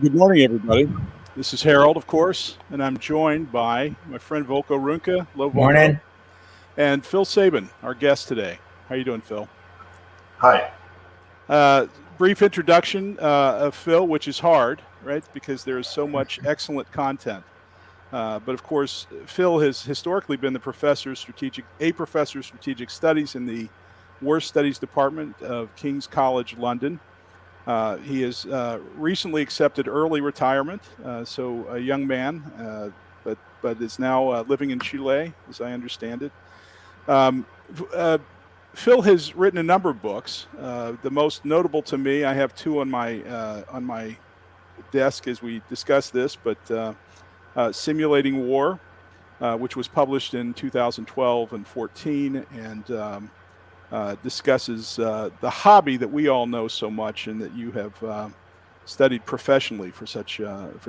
Good morning, everybody. This is Harold, of course, and I'm joined by my friend Volko Ruhnke. Hello, Volko. Morning. And Phil Sabin, our guest today. How you doing, Phil? Hi. Brief introduction of Phil, which is hard, right? Because there is so much excellent content. But of course, Phil has historically been a professor of strategic studies in the War Studies Department of King's College London. He has recently accepted early retirement, so a young man, but is now living in Chile, as I understand it. Phil has written a number of books. The most notable to me, I have two on my desk as we discuss this, but Simulating War, which was published in 2012 and 14, and discusses the hobby that we all know so much and that you have studied professionally for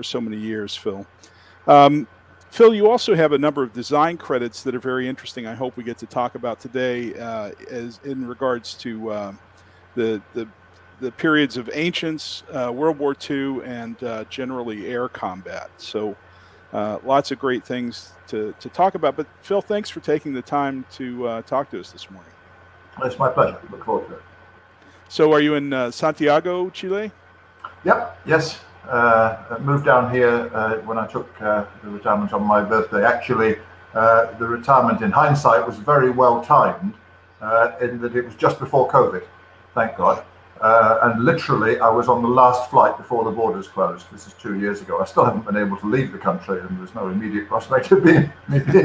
so many years, Phil. Phil, you also have a number of design credits that are very interesting. I hope we get to talk about today, as in regards to the periods of ancients, World War II, and generally air combat. So lots of great things to talk about. But Phil, thanks for taking the time to talk to us this morning. It's my pleasure. Look forward to it. So are you in Santiago, Chile? Yep. Yes. I moved down here when I took the retirement on my birthday. Actually, the retirement in hindsight was very well timed in that it was just before COVID, thank God. And literally, I was on the last flight before the borders closed. This is 2 years ago. I still haven't been able to leave the country, and there's no immediate prospect of being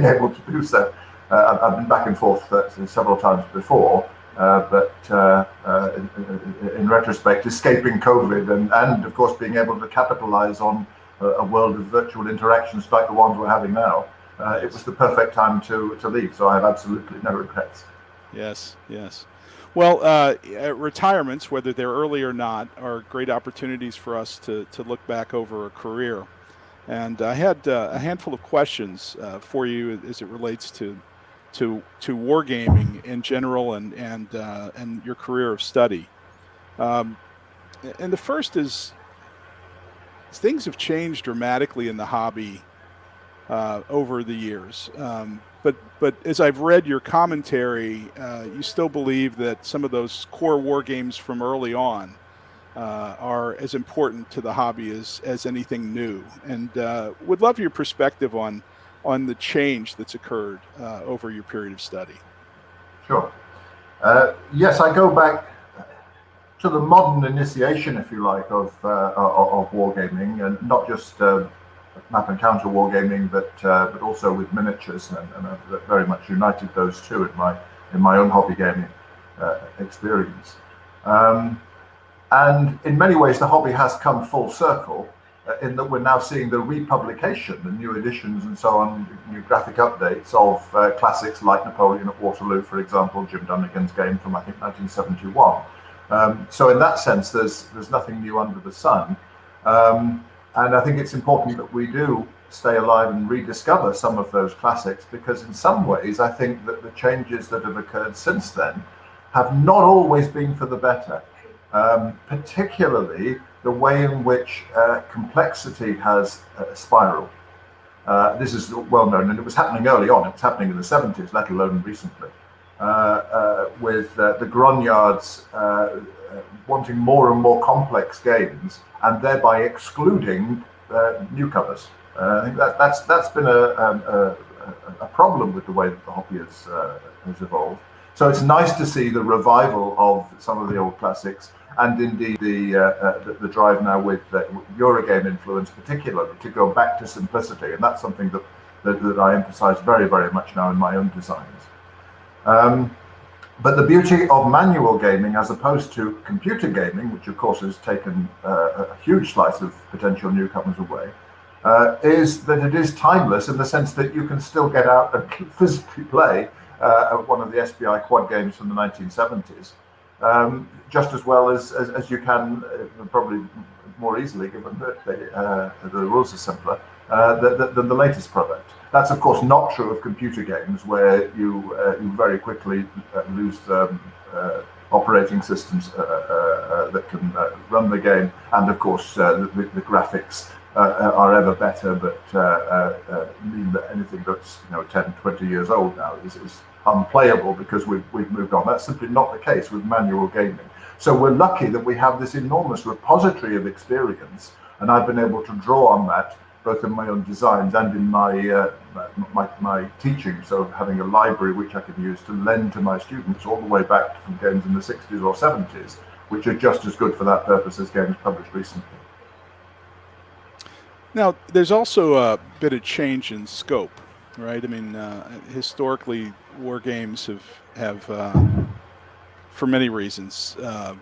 able to do so. I've been back and forth several times before, but in retrospect, escaping COVID and of course being able to capitalize on a world of virtual interactions like the ones we're having now, it was the perfect time to leave. So I have absolutely no regrets. Yes. Well, retirements, whether they're early or not, are great opportunities for us to look back over a career. And I had a handful of questions for you as it relates to wargaming in general and your career of study. And the first is, things have changed dramatically in the hobby over the years. But as I've read your commentary, you still believe that some of those core war games from early on are as important to the hobby as anything new. And would love your perspective on the change that's occurred over your period of study. Sure. Yes, I go back to the modern initiation, if you like, of wargaming, and not just map and counter wargaming, but also with miniatures, and I've very much united those two in my own hobby gaming experience. And in many ways, the hobby has come full circle, in that we're now seeing the republication, the new editions and so on, new graphic updates of classics like Napoleon at Waterloo, for example, Jim Dunnigan's game from, I think, 1971. So in that sense, there's nothing new under the sun. And I think it's important that we do stay alive and rediscover some of those classics, because in some ways, I think that the changes that have occurred since then have not always been for the better. Particularly the way in which complexity has spiraled. This is well known, and it was happening early on. It was happening in the 70s, let alone recently, with the grognards wanting more and more complex games, and thereby excluding newcomers. I think that's been a problem with the way that the hobby has evolved. So it's nice to see the revival of some of the old classics, and indeed the drive now with Eurogame influence, particularly, to go back to simplicity, and that's something that I emphasize very, very much now in my own designs. But the beauty of manual gaming, as opposed to computer gaming, which of course has taken a huge slice of potential newcomers away, is that it is timeless in the sense that you can still get out and physically play one of the SPI quad games from the 1970s, just as well as you can, probably more easily, given that the rules are simpler, than the latest product. That's of course not true of computer games, where you very quickly lose operating systems that can run the game, and of course the graphics are ever better, but mean that anything that's 10, 20 years old now is unplayable because we've moved on. That's simply not the case with manual gaming. So we're lucky that we have this enormous repository of experience, and I've been able to draw on that both in my own designs and in my teaching. So having a library which I can use to lend to my students all the way back from games in the 60s or 70s, which are just as good for that purpose as games published recently. Now, there's also a bit of change in scope, right? I mean, historically, war games have for many reasons,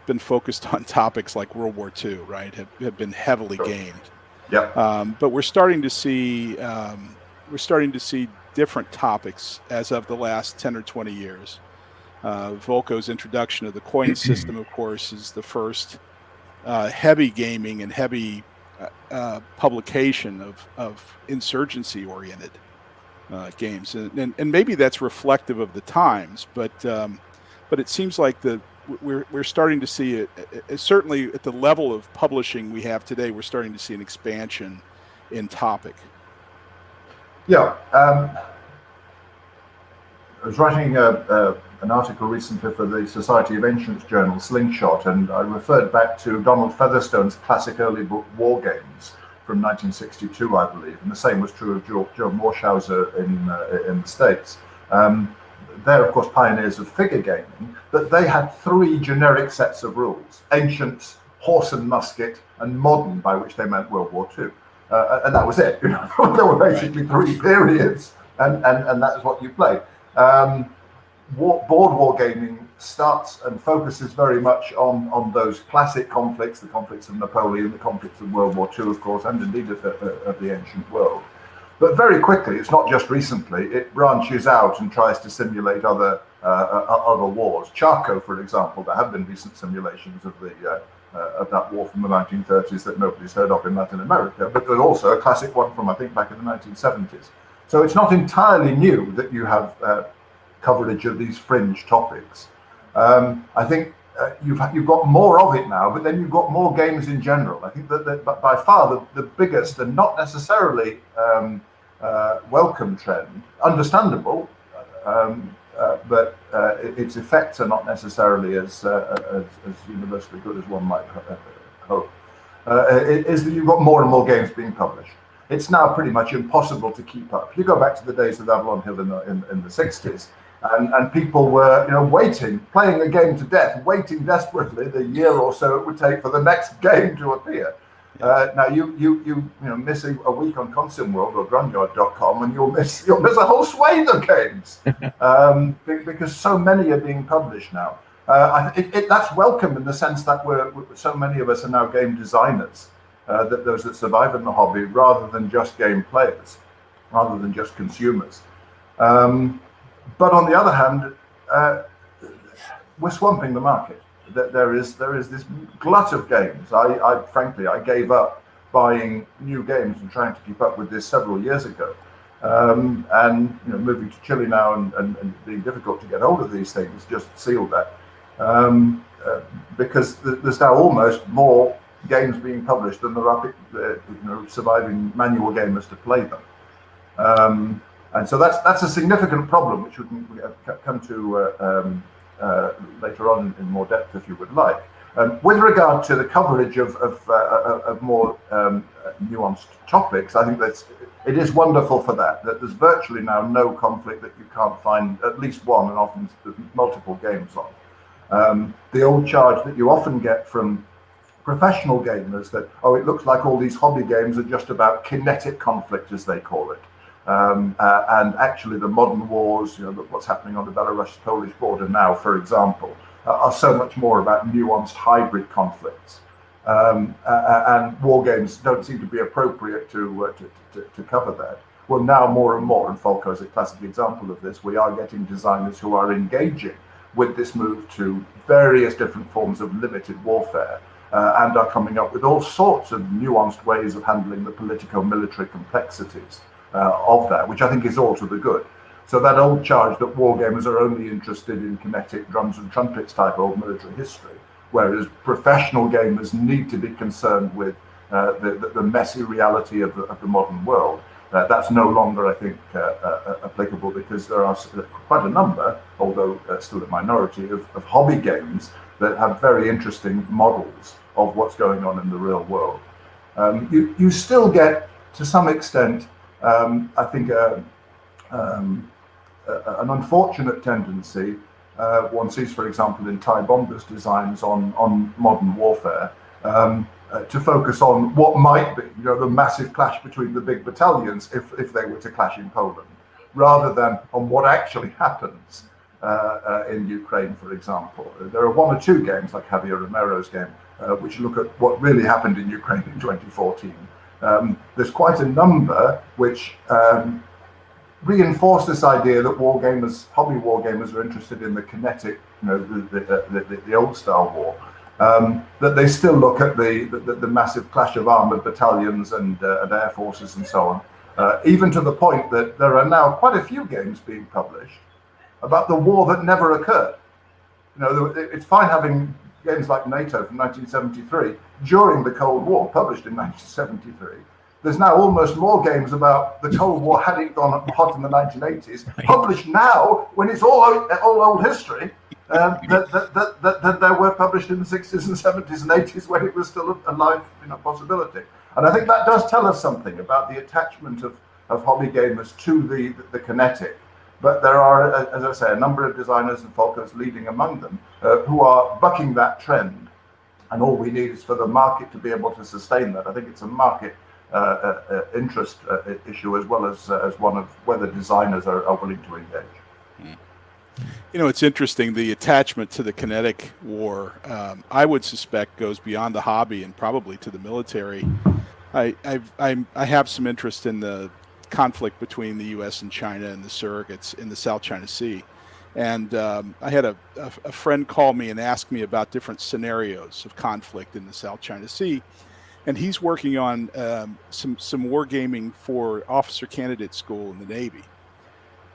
been focused on topics like World War II, right? Have been heavily gamed. Yeah. But we're starting to see different topics as of the last 10 or 20 years. Volko's introduction of the coin system, of course, is the first heavy gaming and heavy publication of insurgency-oriented games, and maybe that's reflective of the times, but it seems like we're starting to see it, certainly at the level of publishing we have today. We're starting to see an expansion in topic. Yeah, I was writing an article recently for the Society of Ancients journal, Slingshot, and I referred back to Donald Featherstone's classic early book, War Games, from 1962, I believe, and the same was true of Joe Morshauser in the States. They're, of course, pioneers of figure gaming, but they had three generic sets of rules: ancient, horse and musket, and modern, by which they meant World War II. And that was it. There were basically three periods, and that's what you played. Board wargaming starts and focuses very much on those classic conflicts, the conflicts of Napoleon, the conflicts of World War II, of course, and indeed of the ancient world. But very quickly, it's not just recently, it branches out and tries to simulate other wars. Chaco, for example, there have been recent simulations of that war from the 1930s that nobody's heard of in Latin America, but there's also a classic one from, I think, back in the 1970s. So it's not entirely new that you have coverage of these fringe topics. I think you've got more of it now, but then you've got more games in general. I think that by far the biggest and not necessarily welcome trend, understandable, but its effects are not necessarily as universally good as one might hope, is that you've got more and more games being published. It's now pretty much impossible to keep up. You go back to the days of Avalon Hill in the 60s, and people were waiting, playing a game to death, waiting desperately the year or so it would take for the next game to appear. Now you miss a week on ConsumWorld or Grunyard.com, and you'll miss a whole swathe of games because so many are being published now. That's welcome in the sense that so many of us are now game designers, that those that survive in the hobby, rather than just game players, rather than just consumers. But on the other hand, we're swamping the market. There is this glut of games. I frankly gave up buying new games and trying to keep up with this several years ago. And moving to Chile now and being difficult to get hold of these things just sealed that. Because there's now almost more games being published than there are surviving manual gamers to play them. And so that's a significant problem, which we can come to later on in more depth if you would like. With regard to the coverage of more nuanced topics, I think it is wonderful for that there's virtually now no conflict that you can't find at least one, and often multiple games on. The old charge that you often get from professional gamers that, it looks like all these hobby games are just about kinetic conflict, as they call it. And actually the modern wars, what's happening on the Belarus-Polish border now, for example, are so much more about nuanced hybrid conflicts. And war games don't seem to be appropriate to cover that. Well, now more and more, and Volko is a classic example of this, we are getting designers who are engaging with this move to various different forms of limited warfare, and are coming up with all sorts of nuanced ways of handling the politico-military complexities of that, which I think is all to the good. So that old charge that wargamers are only interested in kinetic drums and trumpets type old military history, whereas professional gamers need to be concerned with the messy reality of the modern world. That's no longer, I think, applicable, because there are quite a number, although still a minority, of hobby games that have very interesting models of what's going on in the real world. You still get, to some extent, I think, an unfortunate tendency one sees, for example, in Ty Bomber's designs on modern warfare, to focus on what might be, the massive clash between the big battalions if they were to clash in Poland, rather than on what actually happens in Ukraine, for example. There are one or two games, like Javier Romero's game, which look at what really happened in Ukraine in 2014. There's quite a number which reinforce this idea that hobby wargamers are interested in the kinetic, the old style war. That they still look at the massive clash of armored battalions and air forces and so on, even to the point that there are now quite a few games being published about the war that never occurred. It's fine having games like NATO from 1973 during the Cold War, published in 1973. There's now almost more games about the Cold War having gone hot in the 1980s, published now when it's all old history, that there were published in the 60s and 70s and 80s when it was still a live possibility. And I think that does tell us something about the attachment of hobby gamers to the kinetic. But there are, as I say, a number of designers and Volko's leading among them, who are bucking that trend. And all we need is for the market to be able to sustain that. I think it's a market interest issue, as well as one of whether designers are willing to engage. It's interesting, the attachment to the kinetic war, I would suspect, goes beyond the hobby and probably to the military. I have some interest in the conflict between the U.S. and China and the surrogates in the South China Sea. And I had a friend call me and ask me about different scenarios of conflict in the South China Sea. And he's working on some wargaming for officer candidate school in the Navy.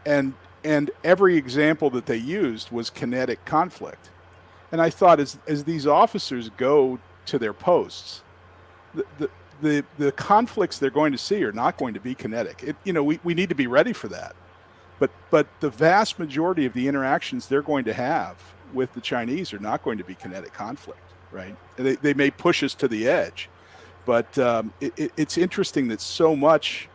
And every example that they used was kinetic conflict. And I thought, as these officers go to their posts, the conflicts they're going to see are not going to be kinetic. We need to be ready for that. But the vast majority of the interactions they're going to have with the Chinese are not going to be kinetic conflict, right? They may push us to the edge, but it's interesting that so much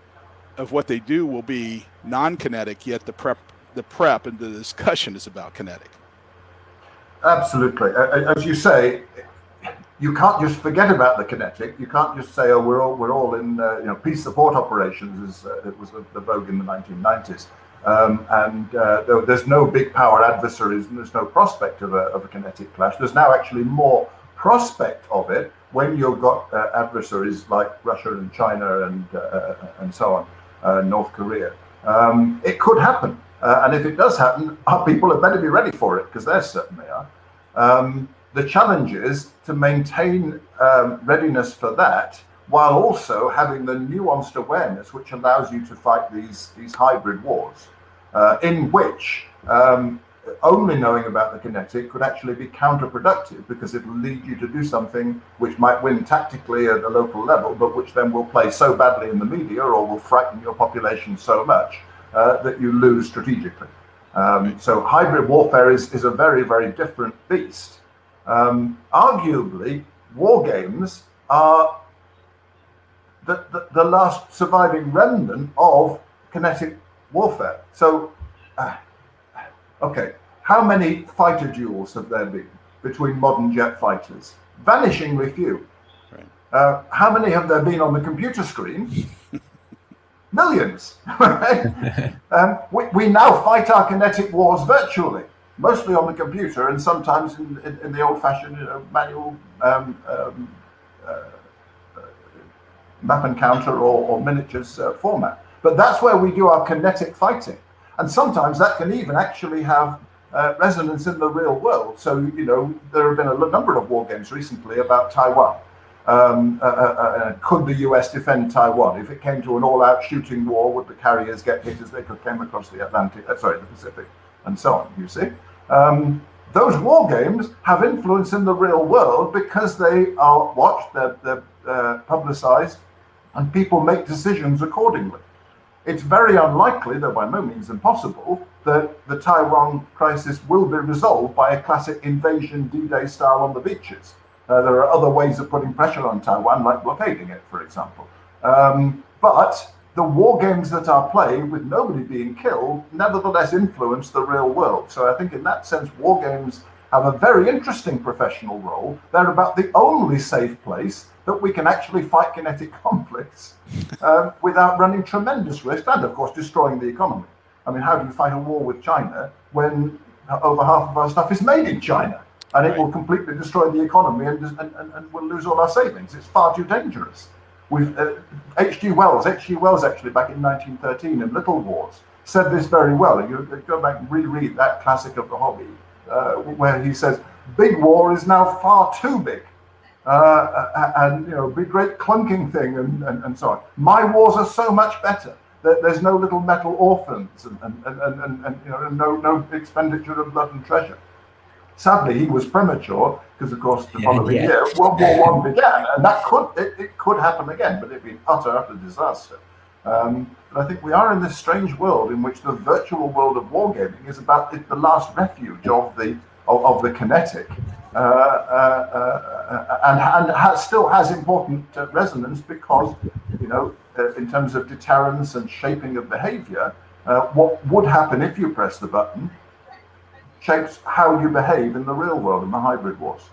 of what they do will be non-kinetic, yet the prep and the discussion is about kinetic. Absolutely. As you say, you can't just forget about the kinetic. You can't just say, "Oh, we're all in peace support operations," as it was the vogue in the 1990s. There's no big power adversaries, and there's no prospect of a kinetic clash. There's now actually more prospect of it when you've got adversaries like Russia and China and so on, North Korea. It could happen, and if it does happen, our people had better be ready for it, because they certainly are. The challenge is to maintain readiness for that, while also having the nuanced awareness which allows you to fight these hybrid wars, in which only knowing about the kinetic could actually be counterproductive, because it will lead you to do something which might win tactically at a local level, but which then will play so badly in the media or will frighten your population so much that you lose strategically. So hybrid warfare is a very, very different beast. Arguably, war games are the last surviving remnant of kinetic warfare. So, okay, how many fighter duels have there been between modern jet fighters? Vanishingly few. Right. How many have there been on the computer screen? Millions. Right? We now fight our kinetic wars virtually, mostly on the computer, and sometimes in the old-fashioned manual map and counter or miniatures format. But that's where we do our kinetic fighting. And sometimes that can even actually have resonance in the real world. So, there have been a number of war games recently about Taiwan. Could the US defend Taiwan? If it came to an all-out shooting war, would the carriers get hit as they came across the the Pacific, and so on, you see? Those war games have influence in the real world because they are watched, they're publicized, and people make decisions accordingly. It's very unlikely, though by no means impossible, that the Taiwan crisis will be resolved by a classic invasion D-Day style on the beaches. There are other ways of putting pressure on Taiwan, like blockading it, for example. But the war games that are played with nobody being killed nevertheless influence the real world. So I think in that sense, war games have a very interesting professional role. They're about the only safe place that we can actually fight kinetic conflicts without running tremendous risk and, of course, destroying the economy. I mean, how do you fight a war with China when over half of our stuff is made in China? And it will completely destroy the economy and we'll lose all our savings. It's far too dangerous. With H.G. Wells actually back in 1913 in Little Wars said this very well. You go back and reread that classic of the hobby, where he says, "Big war is now far too big, and big great clunking thing and so on. My wars are so much better. There's no little metal orphans and no expenditure of blood and treasure." Sadly, he was premature because, of course, the following year, World War I began, and that could happen again, but it'd be utter disaster. But I think we are in this strange world in which the virtual world of wargaming is the last refuge of the kinetic, and still has important resonance because, in terms of deterrence and shaping of behavior, what would happen if you press the button shapes how you behave in the real world, in the hybrid wars.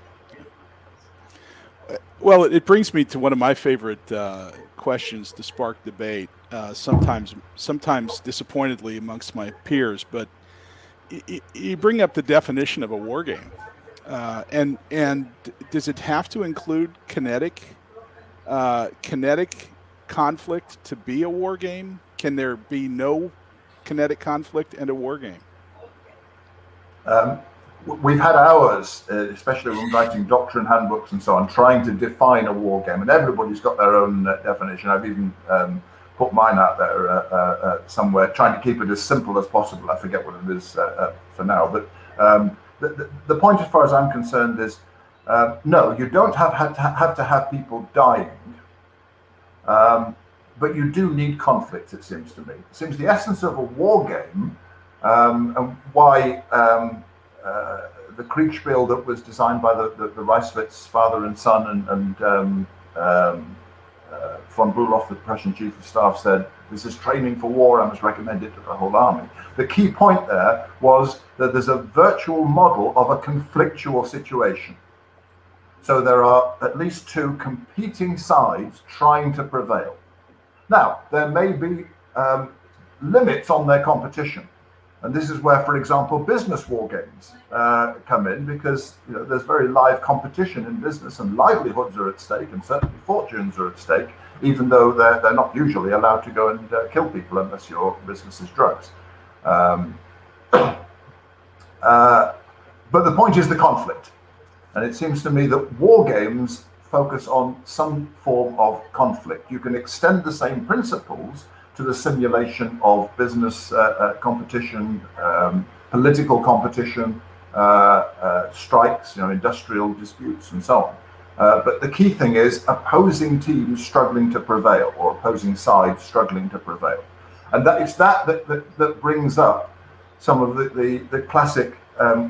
Well, it brings me to one of my favorite questions to spark debate, sometimes disappointedly amongst my peers, but you bring up the definition of a war game. And does it have to include kinetic conflict to be a war game? Can there be no kinetic conflict and a war game? We've had hours, especially when writing doctrine handbooks and so on, trying to define a war game, and everybody's got their own definition. I've even put mine out there somewhere, trying to keep it as simple as possible. I forget what it is for now, but the point, as far as I'm concerned, is no, you don't have to have people dying, but you do need conflict. It seems to me. It seems the essence of a war game. And why the Kriegspiel that was designed by the Reiswitz father and son and von Bülow, the Prussian chief of staff, said, "This is training for war. I must recommend it to the whole army." The key point there was that there's a virtual model of a conflictual situation. So there are at least two competing sides trying to prevail. Now, there may be limits on their competition. And this is where, for example, business war games come in, because there's very live competition in business, and livelihoods are at stake, and certainly fortunes are at stake, even though they're not usually allowed to go and kill people unless your business is drugs. But the point is the conflict, and it seems to me that war games focus on some form of conflict. You can extend the same principles to the simulation of business competition, political competition, strikes, industrial disputes, and so on. But the key thing is opposing teams struggling to prevail, or opposing sides struggling to prevail, and it's that brings up some of the classic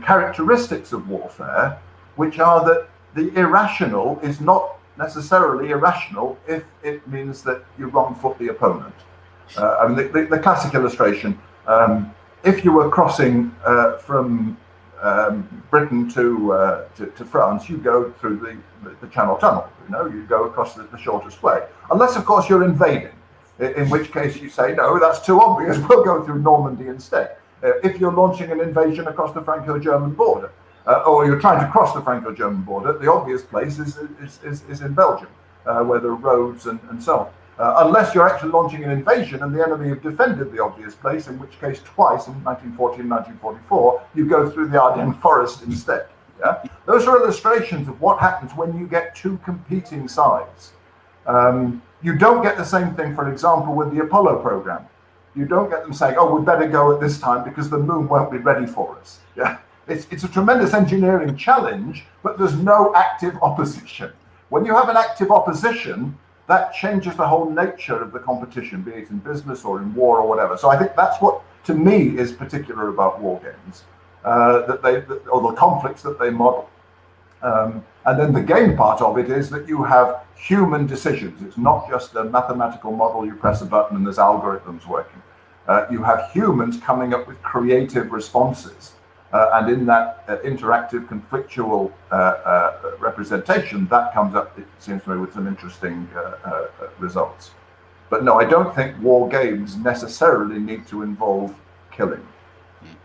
characteristics of warfare, which are that the irrational is not necessarily irrational if it means that you wrong foot the opponent. I mean, the classic illustration, if you were crossing from Britain to France, you go through the Channel Tunnel, you go across the shortest way. Unless, of course, you're invading, in which case you say, no, that's too obvious, we'll go through Normandy instead. If you're launching an invasion across the Franco-German border, or you're trying to cross the Franco-German border, the obvious place is in Belgium, where there are roads and so on. Unless you're actually launching an invasion and the enemy have defended the obvious place, in which case twice in 1940 and 1944, you go through the Ardennes forest instead. Yeah, those are illustrations of what happens when you get two competing sides. You don't get the same thing, for example, with the Apollo program. You don't get them saying, "Oh, we better go at this time because the moon won't be ready for us." Yeah, it's a tremendous engineering challenge, but there's no active opposition. When you have an active opposition, that changes the whole nature of the competition, be it in business or in war or whatever. So I think that's what, to me, is particular about war games, or the conflicts that they model. And then the game part of it is that you have human decisions. It's not just a mathematical model, you press a button and there's algorithms working. You have humans coming up with creative responses. And in that interactive, conflictual representation, that comes up, it seems to me, with some interesting results. But no, I don't think war games necessarily need to involve killing.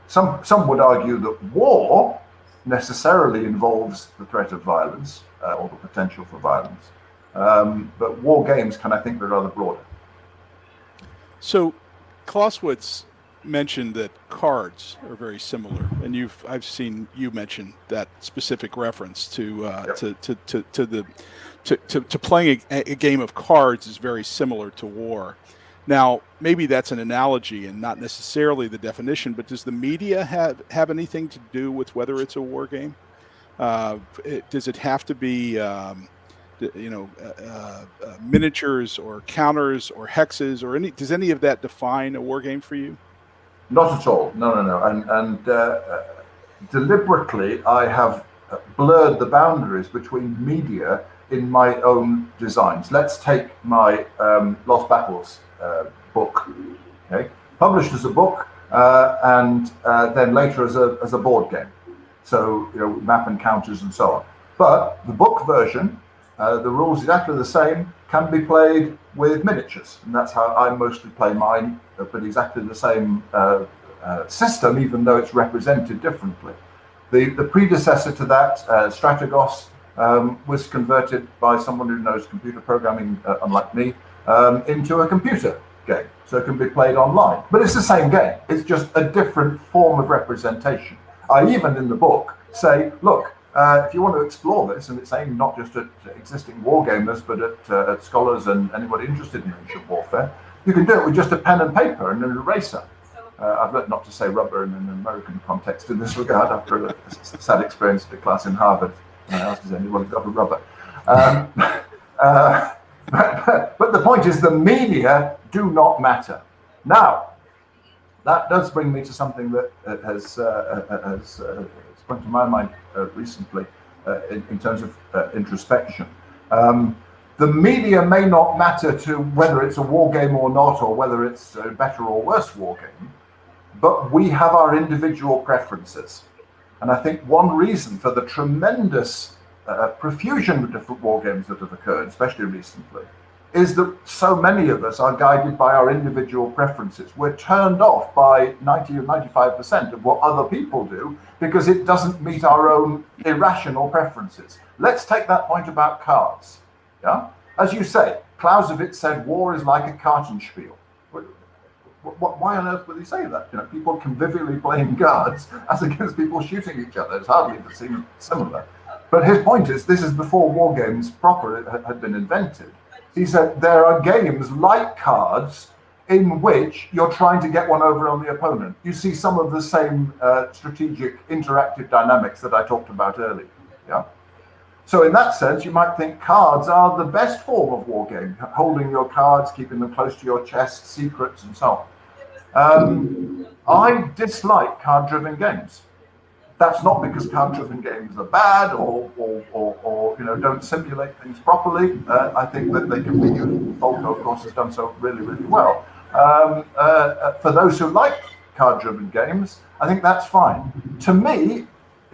Some would argue that war necessarily involves the threat of violence or the potential for violence. But war games can, I think, be rather broader. So Clausewitz mentioned that cards are very similar, and I've seen you mention that specific reference to playing a game of cards is very similar to war. Now, maybe that's an analogy and not necessarily the definition, but does the media have anything to do with whether it's a war game? Does it have to be miniatures or counters or hexes or does any of that define a war game for you? Not at all. No. And deliberately, I have blurred the boundaries between media in my own designs. Let's take my Lost Battles book, okay, published as a book, and then later as a board game. So, map and counters and so on. But the book version, the rules exactly the same, can be played with miniatures, and that's how I mostly play mine, but exactly the same system, even though it's represented differently. The predecessor to that, Strategos, was converted by someone who knows computer programming, unlike me, into a computer game, so it can be played online. But it's the same game, it's just a different form of representation. I even in the book say, look, if you want to explore this, and it's aimed not just at existing wargamers, but at scholars and anybody interested in ancient warfare, you can do it with just a pen and paper and an eraser. I've learned not to say rubber in an American context in this regard after a sad experience at a class in Harvard. I asked, has anyone got a rubber? But the point is, the media do not matter. Now, that does bring me to something that has sprung to my mind recently in terms of introspection. The media may not matter to whether it's a war game or not, or whether it's a better or worse war game, but we have our individual preferences. And I think one reason for the tremendous profusion of different war games that have occurred, especially recently, is that so many of us are guided by our individual preferences. We're turned off by 90 or 95% of what other people do because it doesn't meet our own irrational preferences. Let's take that point about cards. Yeah, as you say, Clausewitz said war is like a Kartenspiel. Why on earth would he say that? People convivially playing cards as against people shooting each other. It's hardly to seem similar. But his point is, this is before war games proper had been invented. He said there are games like cards in which you're trying to get one over on the opponent. You see some of the same strategic interactive dynamics that I talked about earlier. Yeah. So in that sense, you might think cards are the best form of war game, holding your cards, keeping them close to your chest, secrets, and so on. I dislike card-driven games. That's not because card-driven games are bad or don't simulate things properly. I think that they can be used. Volko, of course, has done so really, really well. For those who like card-driven games, I think that's fine. To me,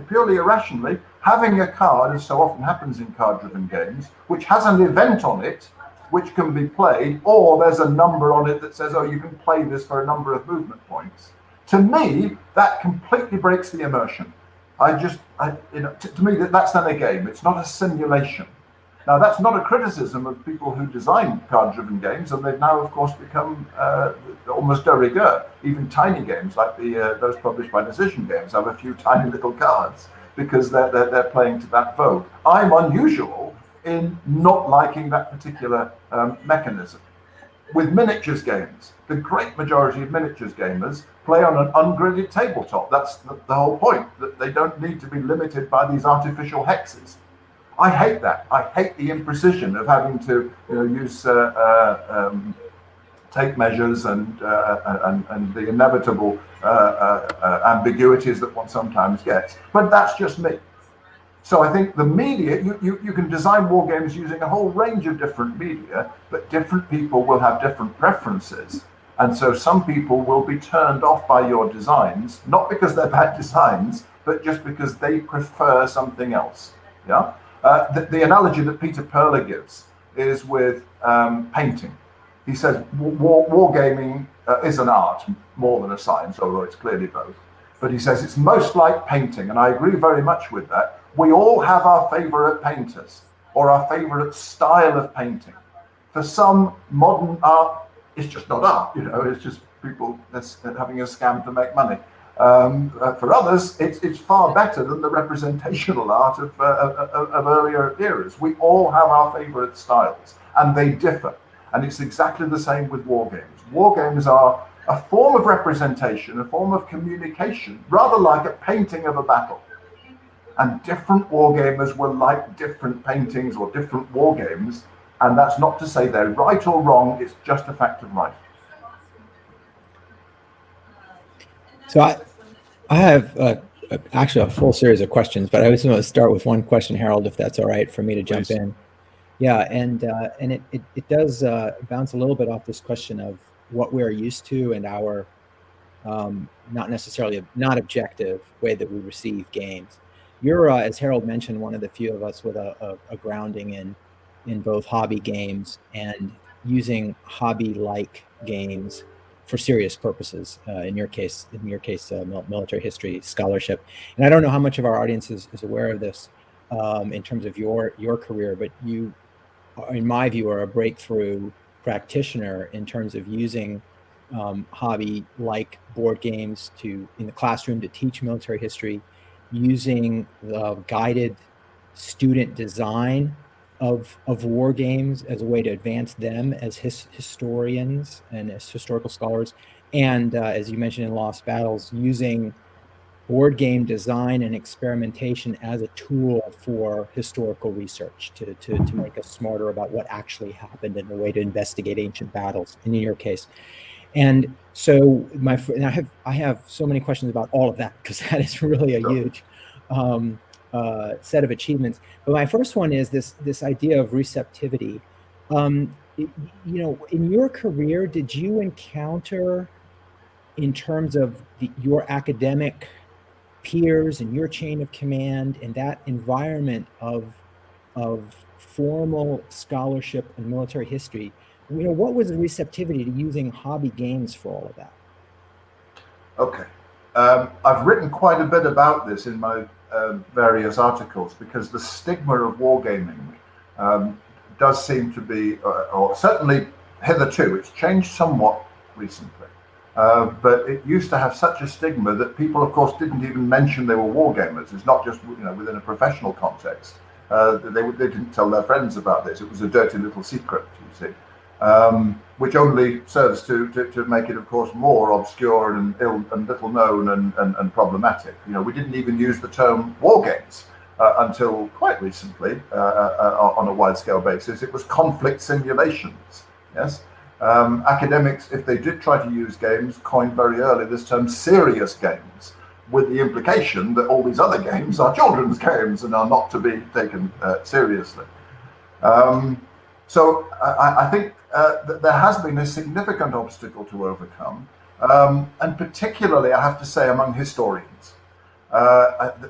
purely irrationally, having a card, as so often happens in card-driven games, which has an event on it, which can be played, or there's a number on it that says, oh, you can play this for a number of movement points. To me, that completely breaks the immersion. To me, that's then a game. It's not a simulation. Now, that's not a criticism of people who design card-driven games, and they've now, of course, become almost de rigueur. Even tiny games like those published by Decision Games have a few tiny little cards. because they're playing to that vogue. I'm unusual in not liking that particular mechanism. With miniatures games, the great majority of miniatures gamers play on an ungridded tabletop. That's the whole point, that they don't need to be limited by these artificial hexes. I hate that. I hate the imprecision of having to use tape measures and the inevitable ambiguities that one sometimes gets. But that's just me. So I think the media, you can design war games using a whole range of different media, but different people will have different preferences. And so some people will be turned off by your designs, not because they're bad designs, but just because they prefer something else. Yeah. The analogy that Peter Perler gives is with painting. He says wargaming is an art more than a science, although it's clearly both. But he says it's most like painting, and I agree very much with that. We all have our favorite painters or our favorite style of painting. For some, modern art is just not art, it's just people having a scam to make money. For others, it's far better than the representational art of earlier eras. We all have our favorite styles, and they differ. And it's exactly the same with war games. War games are a form of representation, a form of communication, rather like a painting of a battle. And different wargamers will like different paintings or different war games, and that's not to say they're right or wrong, it's just a fact of life. So I have actually a full series of questions, but I was going to start with one question, Harold, if that's all right for me to jump in. Yeah, and it does bounce a little bit off this question of what we're used to and our not necessarily not objective way that we receive games. You're, as Harold mentioned, one of the few of us with a grounding in both hobby games and using hobby-like games for serious purposes. In your case, military history scholarship. And I don't know how much of our audience is aware of this in terms of your career, but you, in my view, are a breakthrough practitioner in terms of using hobby-like board games in the classroom to teach military history, using guided student design of war games as a way to advance them as historians and as historical scholars, and as you mentioned in Lost Battles, using board game design and experimentation as a tool for historical research to make us smarter about what actually happened and a way to investigate ancient battles, in your case. And so I have so many questions about all of that, because that is really a huge set of achievements. But my first one is this idea of receptivity. In your career, did you encounter, in terms of your academic peers and your chain of command and that environment of formal scholarship and military history, what was the receptivity to using hobby games for all of that? Okay. I've written quite a bit about this in my various articles, because the stigma of wargaming does seem to be, or certainly hitherto, it's changed somewhat recently. But it used to have such a stigma that people, of course, didn't even mention they were wargamers. It's not just within a professional context. They didn't tell their friends about this. It was a dirty little secret, you see. Which only serves to make it, of course, more obscure and little known and problematic. We didn't even use the term war games until quite recently on a wide-scale basis. It was conflict simulations. Yes, academics, if they did try to use games, coined very early this term serious games, with the implication that all these other games are children's games and are not to be taken seriously. So I think that there has been a significant obstacle to overcome, and particularly, I have to say, among historians.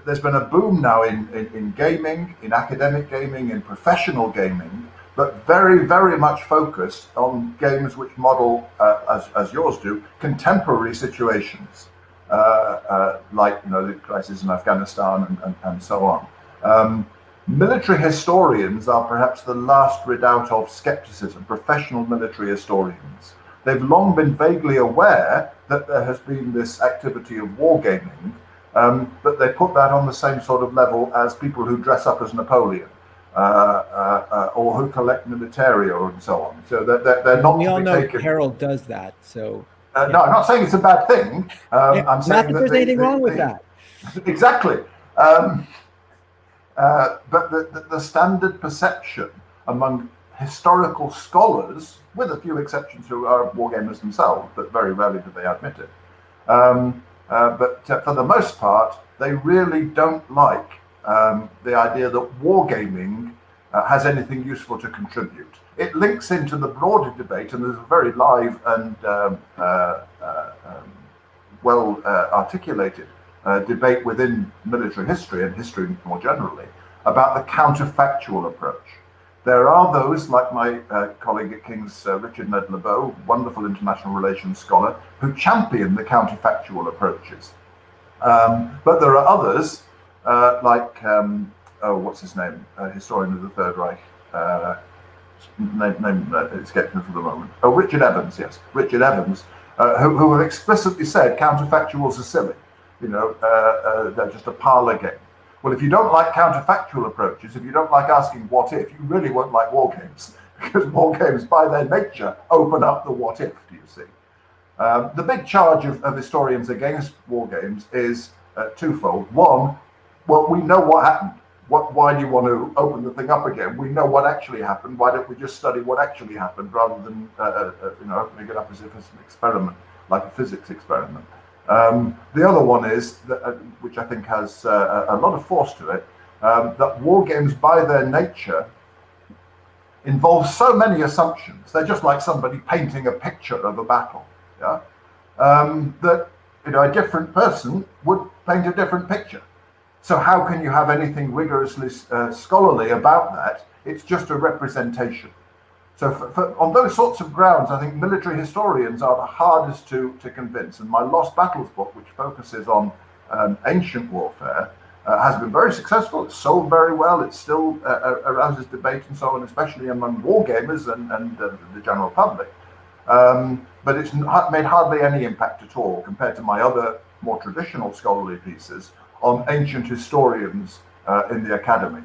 There's been a boom now in gaming, in academic gaming, in professional gaming, but very, very much focused on games which model, as yours do, contemporary situations, like the crisis in Afghanistan and so on. Military historians are perhaps the last redoubt of skepticism, professional military historians. They've long been vaguely aware that there has been this activity of wargaming, but they put that on the same sort of level as people who dress up as Napoleon or who collect militaria and so on. So they're not. We to all be know taken. Harold does that. So no, I'm not saying it's a bad thing. I'm saying not that there's anything wrong with that. Exactly. But the standard perception among historical scholars, with a few exceptions who are wargamers themselves, but very rarely do they admit it. But for the most part, they really don't like the idea that wargaming has anything useful to contribute. It links into the broader debate, and there's a very live and well articulated debate within military history and history more generally about the counterfactual approach. There are those, like my colleague at King's, Richard Ned LeBeau, wonderful international relations scholar, who champion the counterfactual approaches. But there are others, like, what's his name? Historian of the Third Reich. Name escaped me for the moment. Oh, Richard Evans, yes. Richard Evans, who have explicitly said counterfactuals are silly. You know, they're just a parlor game. Well, if you don't like counterfactual approaches, if you don't like asking what if, you really won't like war games, because war games by their nature open up the what if, do you see? The big charge of historians against war games is twofold. One, well, we know what happened. Why do you want to open the thing up again? We know what actually happened. Why don't we just study what actually happened rather than opening it up as if it's an experiment, like a physics experiment? The other one is, that, which I think has a lot of force to it, that war games by their nature involve so many assumptions. They're just like somebody painting a picture of a battle. Yeah, that a different person would paint a different picture. So how can you have anything rigorously scholarly about that? It's just a representation. So on those sorts of grounds, I think military historians are the hardest to convince. And my Lost Battles book, which focuses on ancient warfare, has been very successful. It's sold very well. It still arouses debate and so on, especially among wargamers and the general public. But it's made hardly any impact at all compared to my other more traditional scholarly pieces on ancient historians in the academy,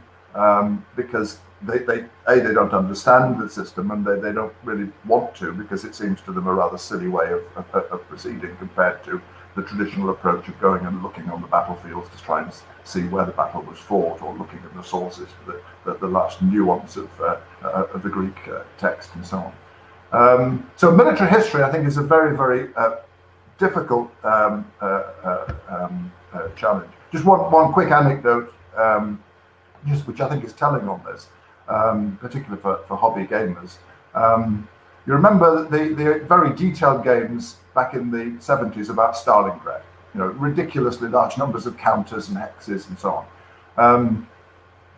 because they don't understand the system, and they don't really want to, because it seems to them a rather silly way of proceeding compared to the traditional approach of going and looking on the battlefields to try and see where the battle was fought, or looking at the sources for the last nuance of the Greek text and so on. So military history, I think, is a very, very difficult challenge. Just one quick anecdote, which I think is telling on this, particularly for hobby gamers. You remember the very detailed games back in the 70s about Stalingrad, ridiculously large numbers of counters and hexes and so on.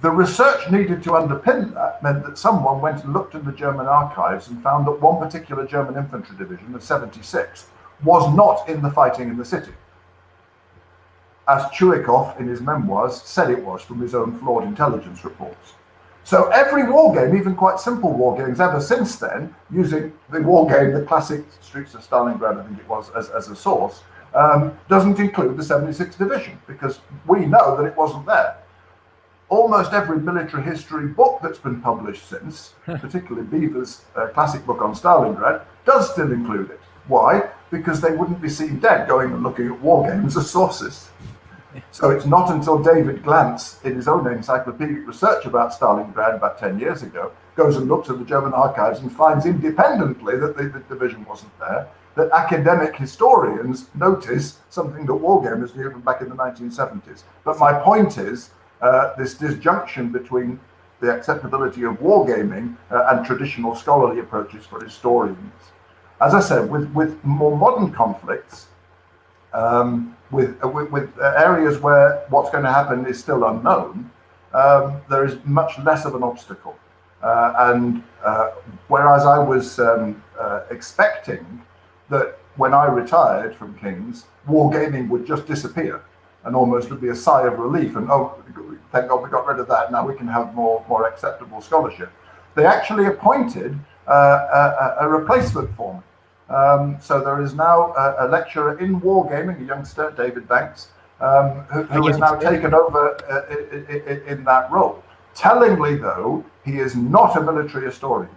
The research needed to underpin that meant that someone went and looked in the German archives and found that one particular German infantry division, the 76th, was not in the fighting in the city, as Chuikov in his memoirs said it was from his own flawed intelligence reports. So every war game, even quite simple war games ever since then, using the war game, the classic Streets of Stalingrad, I think it was, as a source, doesn't include the 76th Division, because we know that it wasn't there. Almost every military history book that's been published since, particularly Beaver's classic book on Stalingrad, does still include it. Why? Because they wouldn't be seen dead going and looking at war games as sources. So it's not until David Glantz, in his own encyclopedic research about Stalingrad about 10 years ago, goes and looks at the German archives and finds independently that the division wasn't there, that academic historians notice something that wargamers knew from back in the 1970s. But my point is this disjunction between the acceptability of wargaming and traditional scholarly approaches for historians. As I said, with more modern conflicts, with areas where what's going to happen is still unknown, there is much less of an obstacle. And whereas I was expecting that when I retired from King's, wargaming would just disappear and almost would be a sigh of relief, and oh, thank God we got rid of that, now we can have more acceptable scholarship. They actually appointed a replacement for me. So there is now a lecturer in wargaming, a youngster, David Banks, who has now taken over in that role. Tellingly, though, he is not a military historian.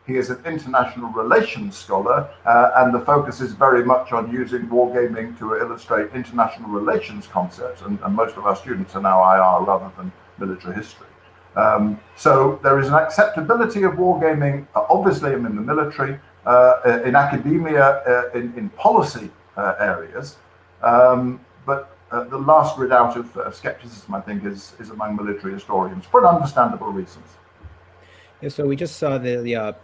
He is an international relations scholar, and the focus is very much on using wargaming to illustrate international relations concepts, and most of our students are now IR rather than military history. So there is an acceptability of wargaming. Obviously, I'm in the military, in academia, in policy areas, but the last redoubt of skepticism, I think, is among military historians for understandable reasons. Yeah, so we just saw the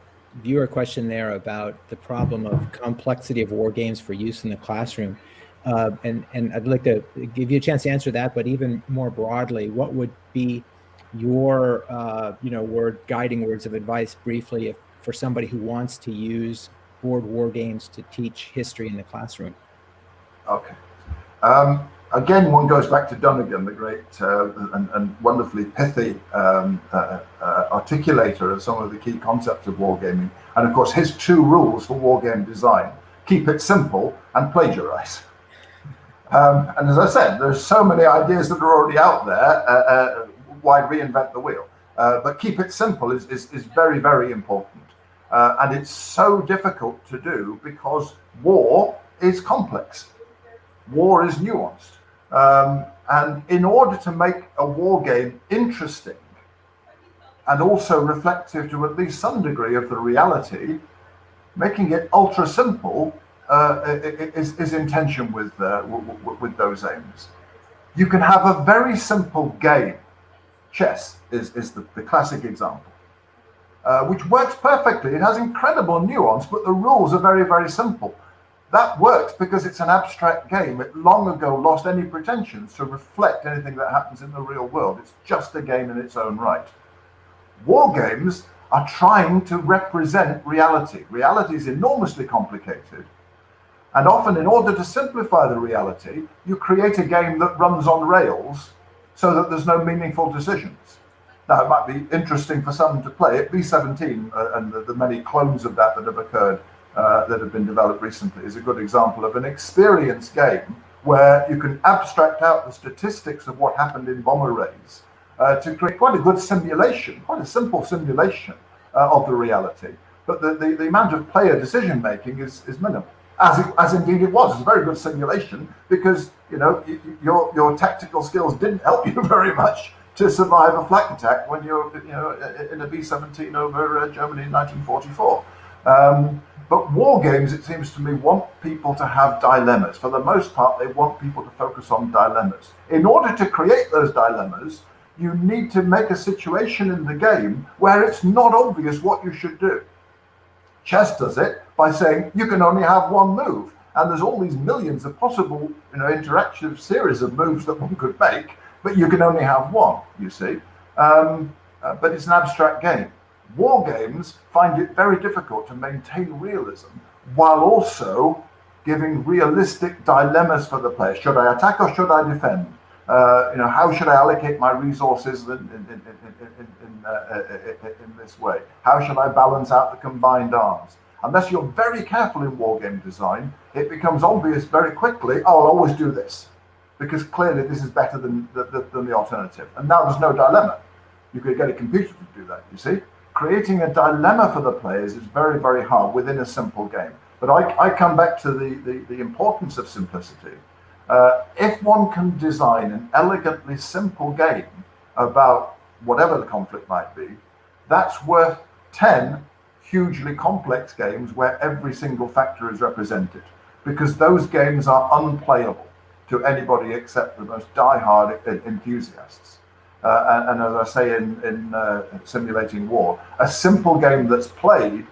viewer question there about the problem of complexity of war games for use in the classroom. And I'd like to give you a chance to answer that, but even more broadly, what would be your guiding words of advice briefly for somebody who wants to use board war games to teach history in the classroom? Okay. Again, one goes back to Dunnigan, the great and wonderfully pithy articulator of some of the key concepts of wargaming. And of course, his 2 rules for wargame design: keep it simple and plagiarize. And as I said, there's so many ideas that are already out there. Why reinvent the wheel? But keep it simple is very, very important. And it's so difficult to do because war is complex. War is nuanced. And in order to make a war game interesting and also reflective to at least some degree of the reality, making it ultra simple is in tension with those aims. You can have a very simple game. Chess is the classic example, which works perfectly. It has incredible nuance, but the rules are very, very simple. That works because it's an abstract game. It long ago lost any pretensions to reflect anything that happens in the real world. It's just a game in its own right. War games are trying to represent reality. Reality is enormously complicated. And often, in order to simplify the reality, you create a game that runs on rails so that there's no meaningful decisions. Now, it might be interesting for some to play it. B-17 and the many clones of that have occurred, that have been developed recently, is a good example of an experience game where you can abstract out the statistics of what happened in bomber raids to create quite a good simulation, quite a simple simulation of the reality. But the amount of player decision making is minimal, as indeed it was. It's a very good simulation because your tactical skills didn't help you very much to survive a flak attack when you're in a B-17 over Germany in 1944. But war games, it seems to me, want people to have dilemmas. For the most part, they want people to focus on dilemmas. In order to create those dilemmas, you need to make a situation in the game where it's not obvious what you should do. Chess does it by saying you can only have one move, and there's all these millions of possible interactive series of moves that one could make, but you can only have one, you see. But it's an abstract game. War games find it very difficult to maintain realism while also giving realistic dilemmas for the player. Should I attack or should I defend? How should I allocate my resources in this way? How should I balance out the combined arms? Unless you're very careful in wargame design, it becomes obvious very quickly, oh, I'll always do this, because clearly this is better than the alternative. And now there's no dilemma. You could get a computer to do that, you see. Creating a dilemma for the players is very, very hard within a simple game. But I come back to the importance of simplicity. If one can design an elegantly simple game about whatever the conflict might be, that's worth 10 hugely complex games where every single factor is represented, because those games are unplayable to anybody except the most die-hard enthusiasts. And as I say in Simulating War, a simple game that's played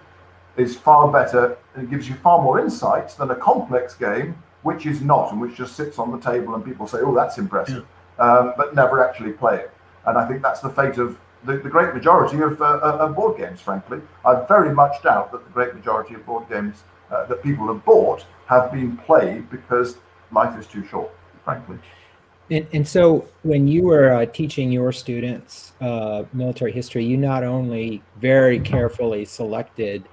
is far better and gives you far more insights than a complex game which is not, and which just sits on the table and people say, oh, that's impressive, but never actually play it. And I think that's the fate of the great majority of board games, frankly. I very much doubt that the great majority of board games that people have bought have been played because life is too short, frankly. And so when you were teaching your students military history, you not only very carefully selected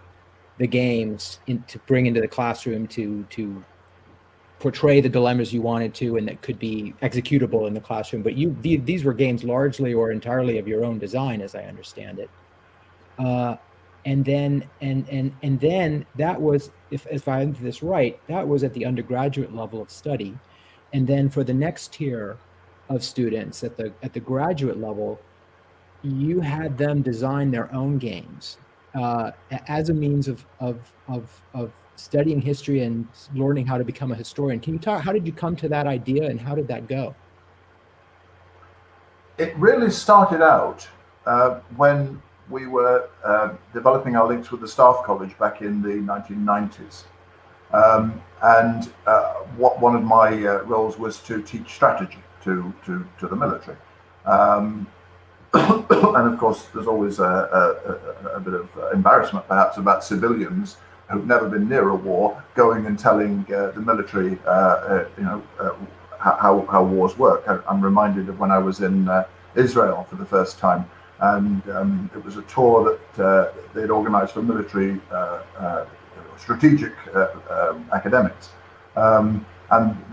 the games to bring into the classroom to portray the dilemmas you wanted to, and that could be executable in the classroom. But these were games largely or entirely of your own design, as I understand it. And then that was, if I have this right, that was at the undergraduate level of study. And then for the next tier of students at the graduate level, you had them design their own games as a means of studying history and learning how to become a historian. Can you talk, how did you come to that idea and how did that go? It really started out when we were developing our links with the Staff College back in the 1990s. One of my roles was to teach strategy to the military. And of course, there's always a bit of embarrassment, perhaps, about civilians who've never been near a war going and telling the military, how wars work. I'm reminded of when I was in Israel for the first time, and it was a tour that they'd organized for military strategic academics. And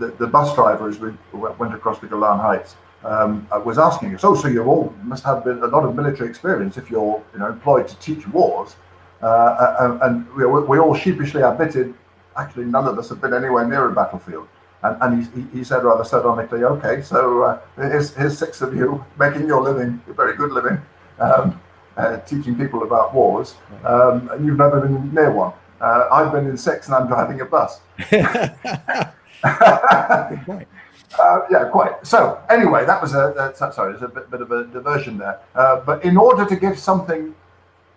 the bus driver, as we went across the Golan Heights, was asking us, so you all must have a lot of military experience if you're employed to teach wars. And we all sheepishly admitted, actually, none of us have been anywhere near a battlefield. And he said rather sardonically, okay, so here's 6 of you making your living, a very good living, teaching people about wars, and you've never been near one. I've been in 6 and I'm driving a bus. Good point. Yeah, quite. So anyway, that was sorry, there's a bit of a diversion there. But in order to give something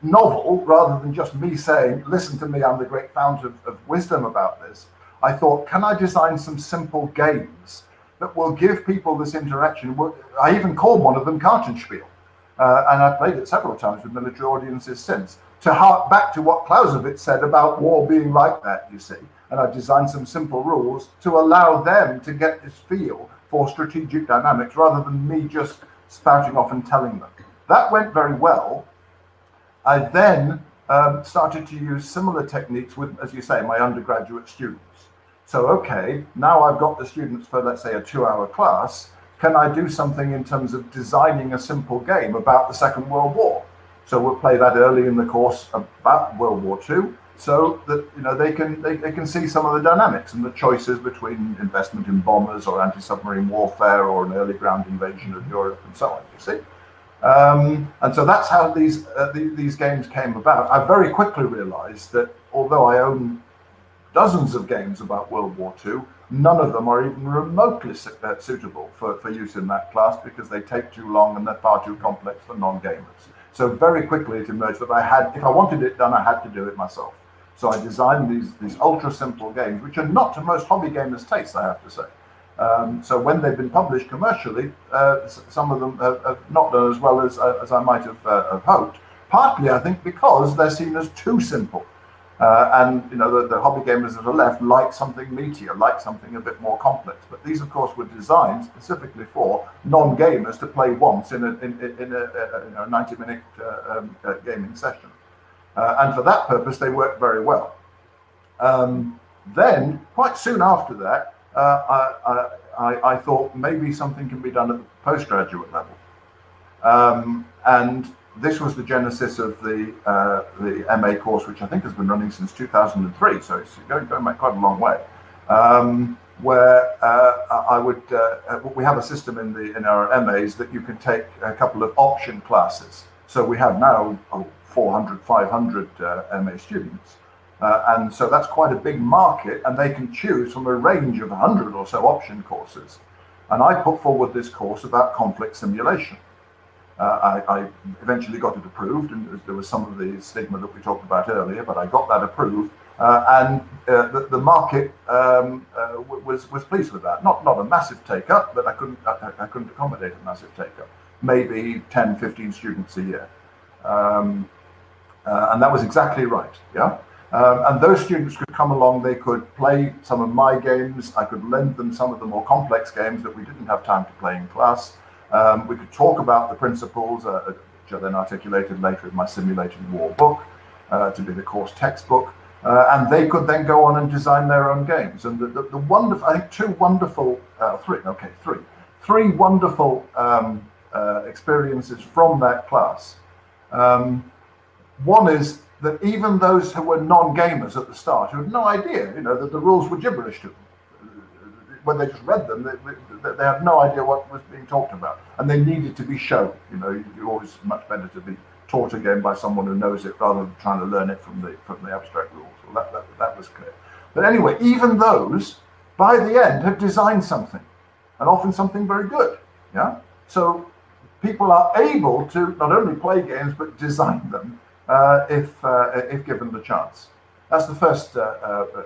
novel, rather than just me saying, listen to me, I'm the great fount of wisdom about this, I thought, can I design some simple games that will give people this interaction? I even called one of them Kartenspiel. And I've played it several times with military audiences since, to hark back to what Clausewitz said about war being like that, you see. And I designed some simple rules to allow them to get this feel for strategic dynamics rather than me just spouting off and telling them. That went very well. I then started to use similar techniques with, as you say, my undergraduate students. So, okay, now I've got the students for, let's say, a 2-hour class. Can I do something in terms of designing a simple game about the Second World War? So we'll play that early in the course about World War II, so that they can see some of the dynamics and the choices between investment in bombers or anti-submarine warfare or an early ground invasion of Europe and so on. You see, and so that's how these games came about. I very quickly realised that although I own dozens of games about World War II, none of them are even remotely suitable for use in that class because they take too long and they're far too complex for non-gamers. So very quickly it emerged that if I wanted it done, I had to do it myself. So I designed these ultra simple games, which are not to most hobby gamers' taste, I have to say. So when they've been published commercially, some of them have not done as well as I might have hoped. Partly, I think, because they're seen as too simple. And the hobby gamers that are left like something meatier, like something a bit more complex. But these, of course, were designed specifically for non-gamers to play once in a 90-minute gaming session. And for that purpose, they work very well. Then, quite soon after that, I thought maybe something can be done at the postgraduate level. And this was the genesis of the MA course, which I think has been running since 2003, so it's going back quite a long way. Where we have a system in our MAs that you can take a couple of option classes. So we have now 400, 500 MA students, and so that's quite a big market, and they can choose from a range of 100 or so option courses. And I put forward this course about conflict simulation. I eventually got it approved, and there was some of the stigma that we talked about earlier, but I got that approved, and the market was pleased with that. Not a massive take-up, but I couldn't accommodate a massive take-up. Maybe 10, 15 students a year. And that was exactly right, yeah? And those students could come along, they could play some of my games, I could lend them some of the more complex games that we didn't have time to play in class. We could talk about the principles, which are then articulated later in my simulated war book, to be the course textbook. And they could then go on and design their own games. And the wonderful, I think three wonderful experiences from that class. One is that even those who were non-gamers at the start, who had no idea, that the rules were gibberish to them, when they just read them, they had no idea what was being talked about, and they needed to be shown. You're always much better to be taught a game by someone who knows it rather than trying to learn it from the abstract rules. Well, that was clear. But anyway, even those, by the end, have designed something, and often something very good. Yeah. So people are able to not only play games but design them if given the chance. That's the first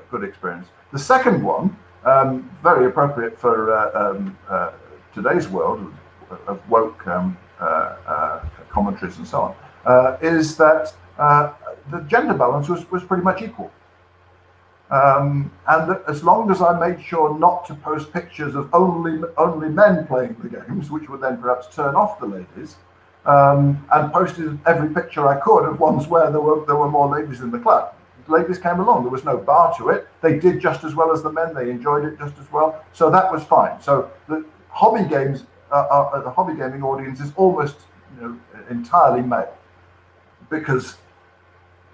good experience. The second one, very appropriate for today's world of woke commentaries and so on, is that the gender balance was pretty much equal. And that as long as I made sure not to post pictures of only men playing the games, which would then perhaps turn off the ladies, and posted every picture I could of ones where there were more ladies in the club. Ladies came along. There was no bar to it. They did just as well as the men. They enjoyed it just as well. So that was fine. So the hobby games, the hobby gaming audience is almost entirely male, because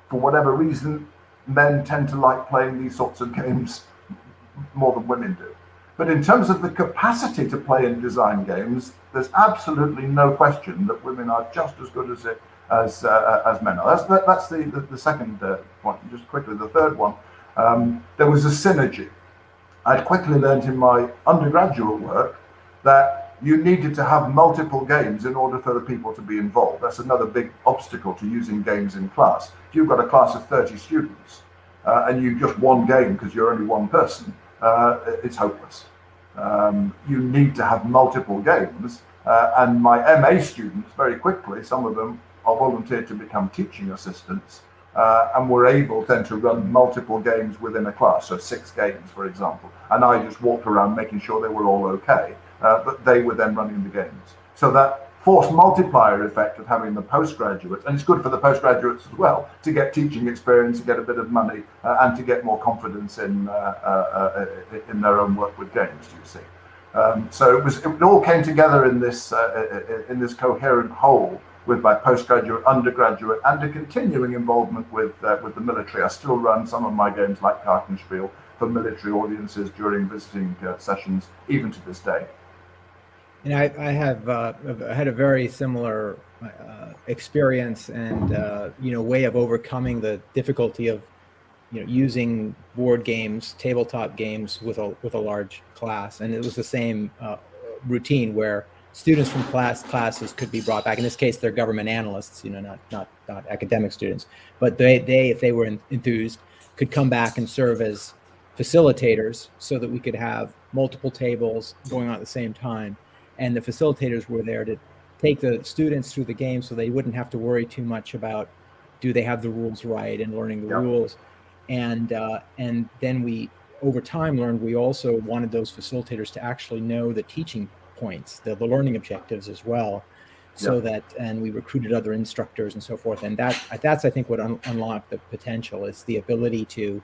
for whatever reason, men tend to like playing these sorts of games more than women do. But in terms of the capacity to play and design games, there's absolutely no question that women are just as good as it as men are. That's the second point. Just quickly, the third one, there was a synergy. I'd quickly learned in my undergraduate work that you needed to have multiple games in order for the people to be involved. That's another big obstacle to using games in class. If you've got a class of 30 students and you just one game because you're only one person, it's hopeless. You need to have multiple games. And my MA students, very quickly, some of them are volunteered to become teaching assistants, and were able then to run multiple games within a class, so 6 games, for example. And I just walked around making sure they were all okay, but they were then running the games. So that force multiplier effect of having the postgraduates, and it's good for the postgraduates as well, to get teaching experience, to get a bit of money, and to get more confidence in their own work with games, you see. So it all came together in this coherent whole, with my postgraduate, undergraduate, and a continuing involvement with the military. I still run some of my games like Kartenspiel for military audiences during visiting sessions, even to this day. And I have had a very similar experience and way of overcoming the difficulty of using board games, tabletop games with a large class, and it was the same routine where students from classes could be brought back. In this case, they're government analysts, not academic students, but they if they were enthused, could come back and serve as facilitators so that we could have multiple tables going on at the same time. And the facilitators were there to take the students through the game so they wouldn't have to worry too much about, do they have the rules right, and learning the rules. And then we, over time, learned we also wanted those facilitators to actually know the teaching points, the learning objectives as well, so that, and we recruited other instructors and so forth. And that's I think what unlocked the potential, is the ability to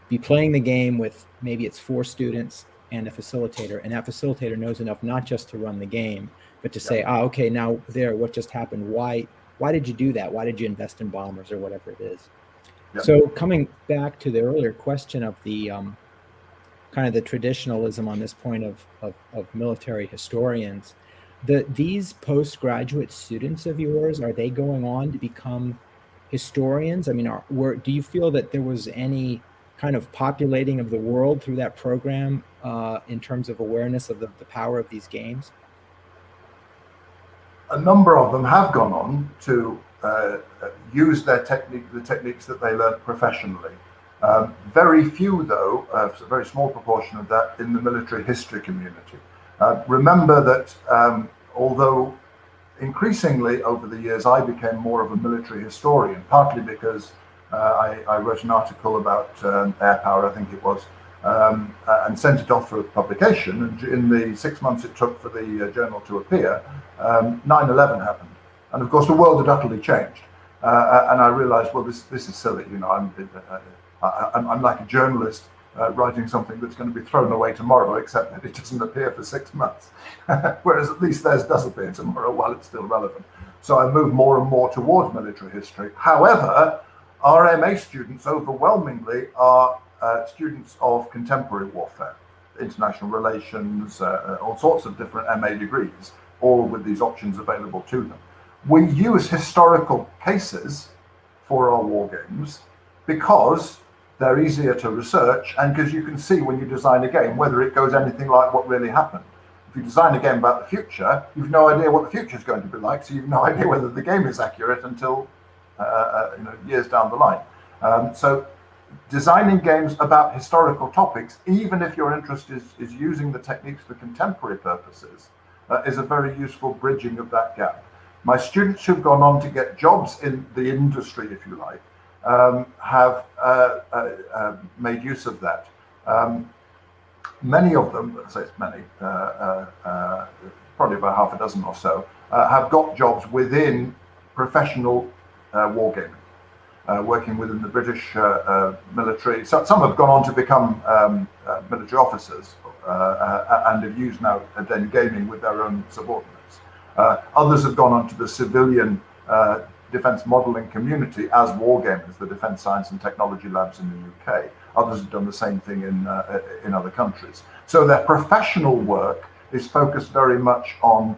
be playing the game with maybe it's 4 students and a facilitator, and that facilitator knows enough not just to run the game, but to say, okay, now what just happened? Why did you do that? Why did you invest in bombers or whatever it is? So coming back to the earlier question of the kind of the traditionalism on this point of military historians, these postgraduate students of yours, are they going on to become historians? I mean, do you feel that there was any kind of populating of the world through that program in terms of awareness of the power of these games? A number of them have gone on to use the techniques that they learned professionally. Very few, though, a very small proportion of that in the military history community. Remember that although increasingly over the years I became more of a military historian, partly because I wrote an article about air power, I think it was, and sent it off for publication. And in the 6 months it took for the journal to appear, 9/11 happened. And of course the world had utterly changed. And I realized, well, this is silly. I'm like a journalist writing something that's going to be thrown away tomorrow, except that it doesn't appear for 6 months, whereas at least theirs does appear tomorrow while it's still relevant. So I move more and more towards military history. However, our MA students overwhelmingly are students of contemporary warfare, international relations, all sorts of different MA degrees, all with these options available to them. We use historical cases for our war games because they're easier to research, and because you can see when you design a game whether it goes anything like what really happened. If you design a game about the future, you've no idea what the future is going to be like, so you've no idea whether the game is accurate until years down the line. So designing games about historical topics, even if your interest is using the techniques for contemporary purposes, is a very useful bridging of that gap. My students who've gone on to get jobs in the industry, if you like, have made use of that. Many of them, let's say it's many, probably about half a dozen or so, have got jobs within professional wargaming. Working within the British military. So some have gone on to become military officers and have used now then gaming with their own subordinates. Others have gone on to the civilian defence modelling community as wargamers, the Defence Science and Technology Labs in the UK. Others have done the same thing in other countries. So their professional work is focused very much on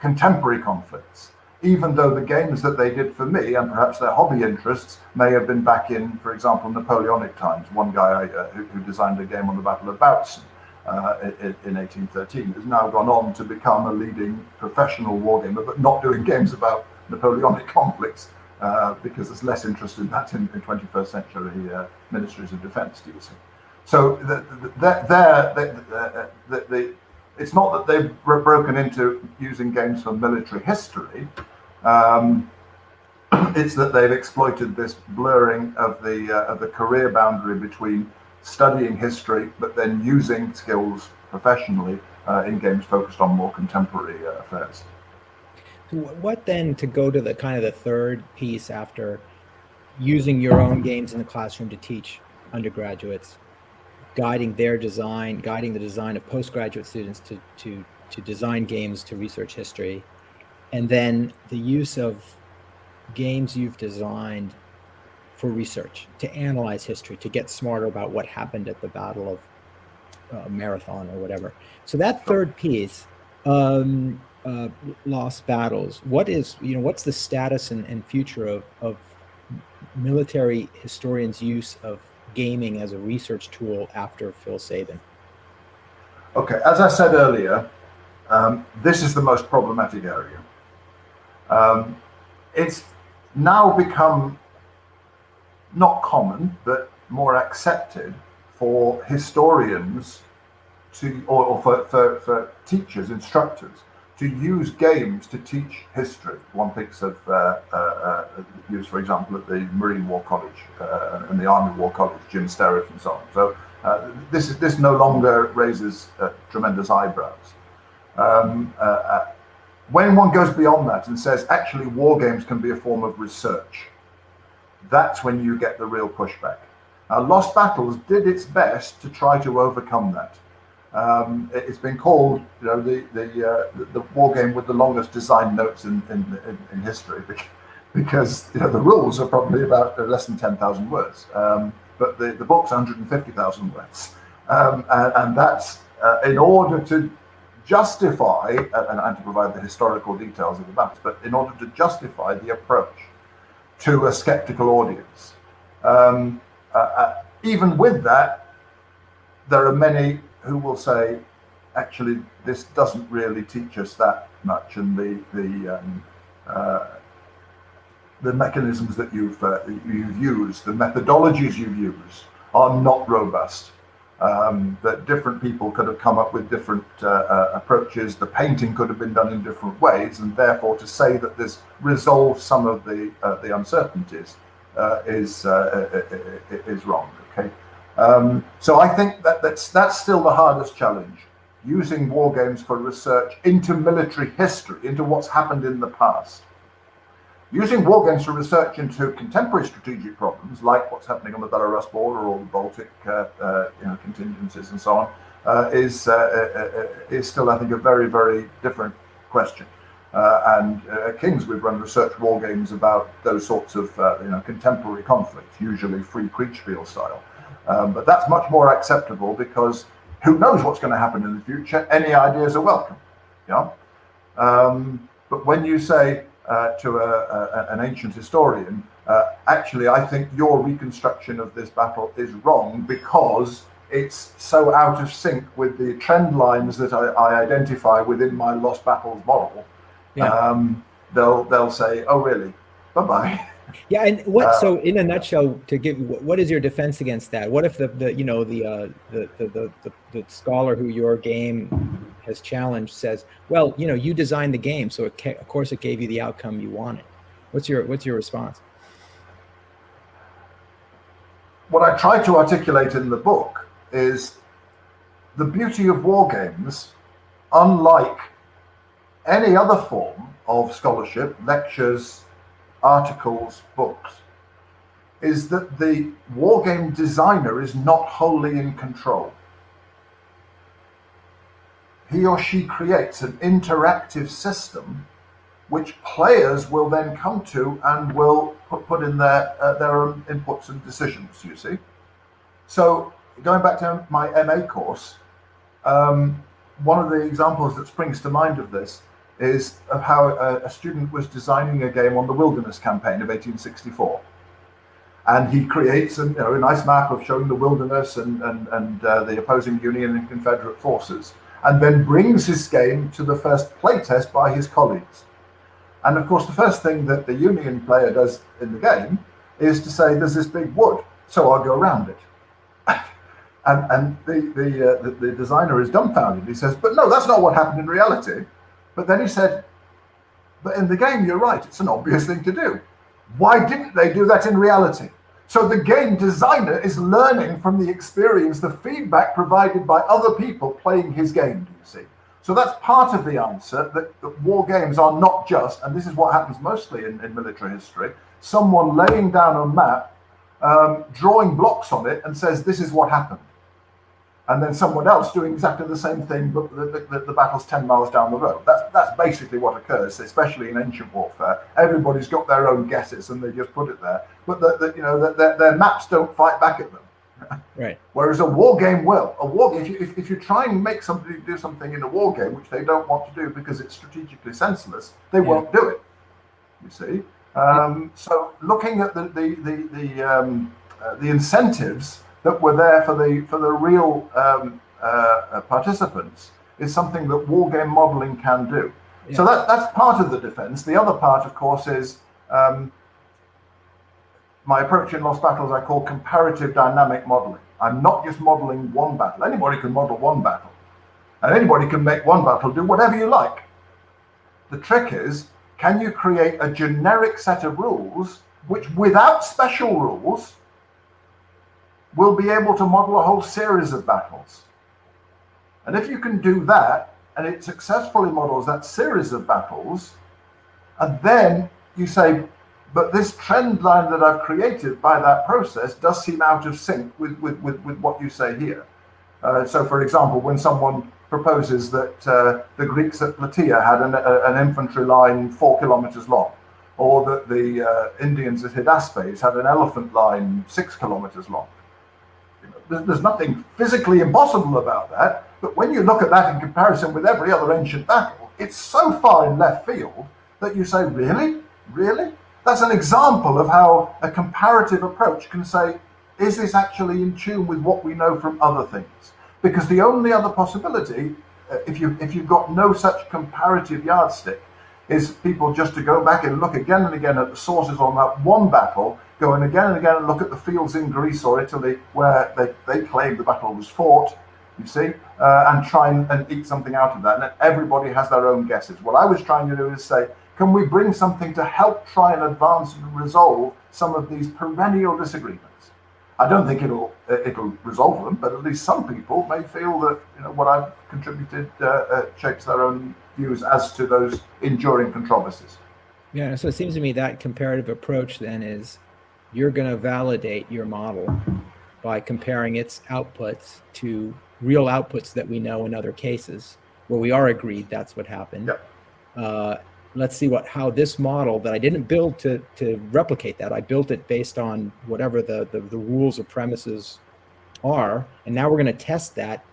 contemporary conflicts, even though the games that they did for me and perhaps their hobby interests may have been back in, for example, Napoleonic times. One guy who designed a game on the Battle of Bautzen in 1813 has now gone on to become a leading professional wargamer, but not doing games about Napoleonic conflicts because there's less interest in that in 21st century ministries of defense, do you see? So it's not that they've broken into using games for military history. It's that they've exploited this blurring of the career boundary between studying history but then using skills professionally in games focused on more contemporary affairs. What then, to go to the kind of the third piece after using your own games in the classroom to teach undergraduates, guiding their design, guiding the design of postgraduate students to design games to research history, and then the use of games you've designed for research, to analyze history, to get smarter about what happened at the Battle of Marathon or whatever. So that third piece, lost battles, what's the status and future of military historians' use of gaming as a research tool after Phil Sabin? Okay, as I said earlier, this is the most problematic area. It's now become not common, but more accepted for historians to, or for teachers, instructors, to use games to teach history. One thinks of use, for example, at the Marine War College and the Army War College, Jim Sterrett and so on. So this no longer raises tremendous eyebrows. When one goes beyond that and says, actually, war games can be a form of research, that's when you get the real pushback. Lost Battles did its best to try to overcome that. It's been called, the war game with the longest design notes in history, because the rules are probably about less than 10,000 words, but the book's 150,000 words, and that's in order to justify and to provide the historical details of the battles, but in order to justify the approach to a skeptical audience. Even with that, there are many who will say, actually, this doesn't really teach us that much, and the mechanisms that you've used, the methodologies you've used, are not robust. That different people could have come up with different approaches. The painting could have been done in different ways, and therefore to say that this resolves some of the uncertainties is wrong. Okay, so I think that's still the hardest challenge: using war games for research into military history, into what's happened in the past. using wargames for research into contemporary strategic problems, like what's happening on the Belarus border or the Baltic contingencies and so on, is still, I think, a very, very different question. And at King's, we've run research wargames about those sorts of contemporary conflicts, usually free Kriegspiel style. But that's much more acceptable because who knows what's going to happen in the future? Any ideas are welcome. Yeah. But when you say to an ancient historian, actually, I think your reconstruction of this battle is wrong because it's so out of sync with the trend lines that I identify within my Lost Battles model. Yeah. They'll say, "Oh, really? Bye-bye." Yeah, and what? So, in a nutshell, what is your defense against that? What if the scholar who your game has challenged says, "Well, you designed the game, so of course it gave you the outcome you wanted." What's your response? What I try to articulate in the book is the beauty of wargames, unlike any other form of scholarship, lectures, articles, books, is that the wargame designer is not wholly in control. He or she creates an interactive system which players will then come to and will put in their own inputs and decisions, you see. So going back to my MA course, one of the examples that springs to mind of this is of how a student was designing a game on the Wilderness Campaign of 1864. And he creates a nice map of showing the wilderness and the opposing Union and Confederate forces, and then brings his game to the first playtest by his colleagues. And of course, the first thing that the Union player does in the game is to say, "There's this big wood, so I'll go around it." and the designer is dumbfounded. He says, "But no, that's not what happened in reality." But then he said, "But in the game, you're right. It's an obvious thing to do. Why didn't they do that in reality?" So the game designer is learning from the experience, the feedback provided by other people playing his game, do you see? So that's part of the answer, that war games are not just, and this is what happens mostly in military history, someone laying down a map, drawing blocks on it and says, "This is what happened." And then someone else doing exactly the same thing, but the battle's 10 miles down the road. That's basically what occurs, especially in ancient warfare. Everybody's got their own guesses and they just put it there. But their maps don't fight back at them. Right. Whereas a war game will. If you try and make somebody do something in a war game which they don't want to do because it's strategically senseless, they won't do it. You see. So looking at the incentives that were there for the real participants is something that wargame modeling can do. Yeah. So that's part of the defense. The other part, of course, is my approach in Lost Battles I call comparative dynamic modeling. I'm not just modeling one battle. Anybody can model one battle, and anybody can make one battle do whatever you like. The trick is, can you create a generic set of rules which, without special rules, will be able to model a whole series of battles? And if you can do that, and it successfully models that series of battles, and then you say, but this trend line that I've created by that process does seem out of sync with what you say here. So, for example, when someone proposes that the Greeks at Plataea had an infantry line 4 kilometers long, or that the Indians at Hydaspes had an elephant line 6 kilometers long, there's nothing physically impossible about that, but when you look at that in comparison with every other ancient battle, it's so far in left field that you say, really? Really? That's an example of how a comparative approach can say, is this actually in tune with what we know from other things? Because the only other possibility, if you've got no such comparative yardstick, is people just to go back and look again and again at the sources on that one battle, go in again and again and look at the fields in Greece or Italy where they claim the battle was fought, you see, and try and eke something out of that. And everybody has their own guesses. What I was trying to do is say, can we bring something to help try and advance and resolve some of these perennial disagreements? I don't think it'll resolve them, but at least some people may feel that what I've contributed shapes their own views as to those enduring controversies. Yeah, so it seems to me that comparative approach then is you're going to validate your model by comparing its outputs to real outputs that we know in other cases where we are agreed that's what happened. Let's see how this model that I didn't build to replicate that. I built it based on whatever the rules or premises are. And now we're going to test that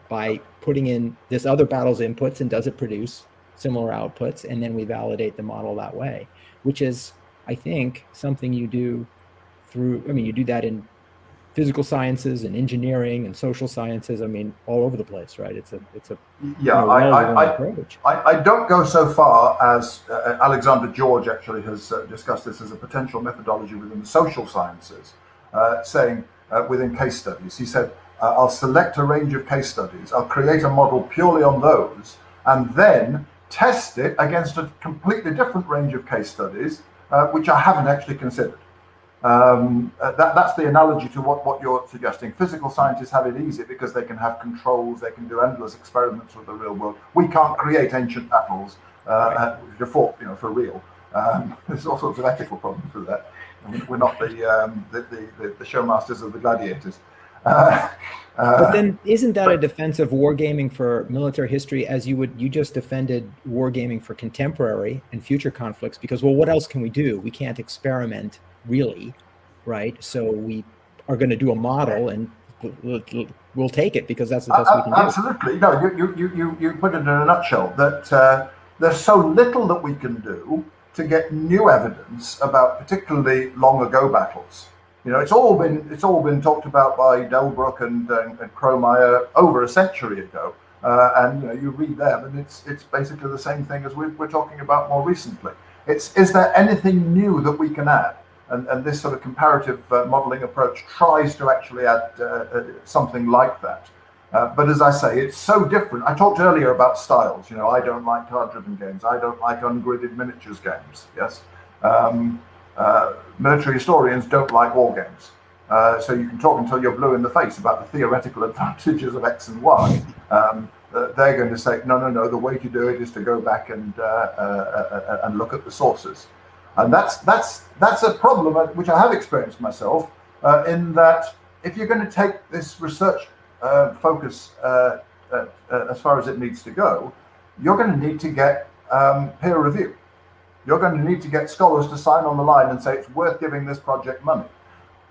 by putting in this other battle's inputs, and does it produce similar outputs? And then we validate the model that way, which is, I think, something you do you do that in physical sciences and engineering and social sciences. I mean, all over the place, right? It's a approach. I don't go so far as Alexander George actually has discussed this as a potential methodology within the social sciences, saying within case studies. He said, I'll select a range of case studies, I'll create a model purely on those, and then test it against a completely different range of case studies, which I haven't actually considered. That's the analogy to what you're suggesting. Physical scientists have it easy because they can have controls, they can do endless experiments with the real world. We can't create ancient battles for real. There's all sorts of ethical problems with that. I mean, we're not the showmasters of the gladiators. But then isn't that a defense of wargaming for military history, as you just defended wargaming for contemporary and future conflicts? Because, well, what else can we do? We can't experiment, really, right? So we are going to do a model, and we'll take it because that's the best we can do. Absolutely. No, you put it in a nutshell that there's so little that we can do to get new evidence about particularly long ago battles. It's all been talked about by Delbruck and Kromeyer over a century ago, and you read them, and it's basically the same thing as we're talking about more recently. Is there anything new that we can add? And this sort of comparative modeling approach tries to actually add something like that. But as I say, it's so different. I talked earlier about styles. I don't like card-driven games. I don't like ungridded miniatures games. Yes. Military historians don't like war games. So you can talk until you're blue in the face about the theoretical advantages of X and Y. They're going to say, no, the way to do it is to go back and look at the sources. And that's a problem which I have experienced myself, in that if you're going to take this research focus as far as it needs to go, you're going to need to get peer review. You're going to need to get scholars to sign on the line and say it's worth giving this project money.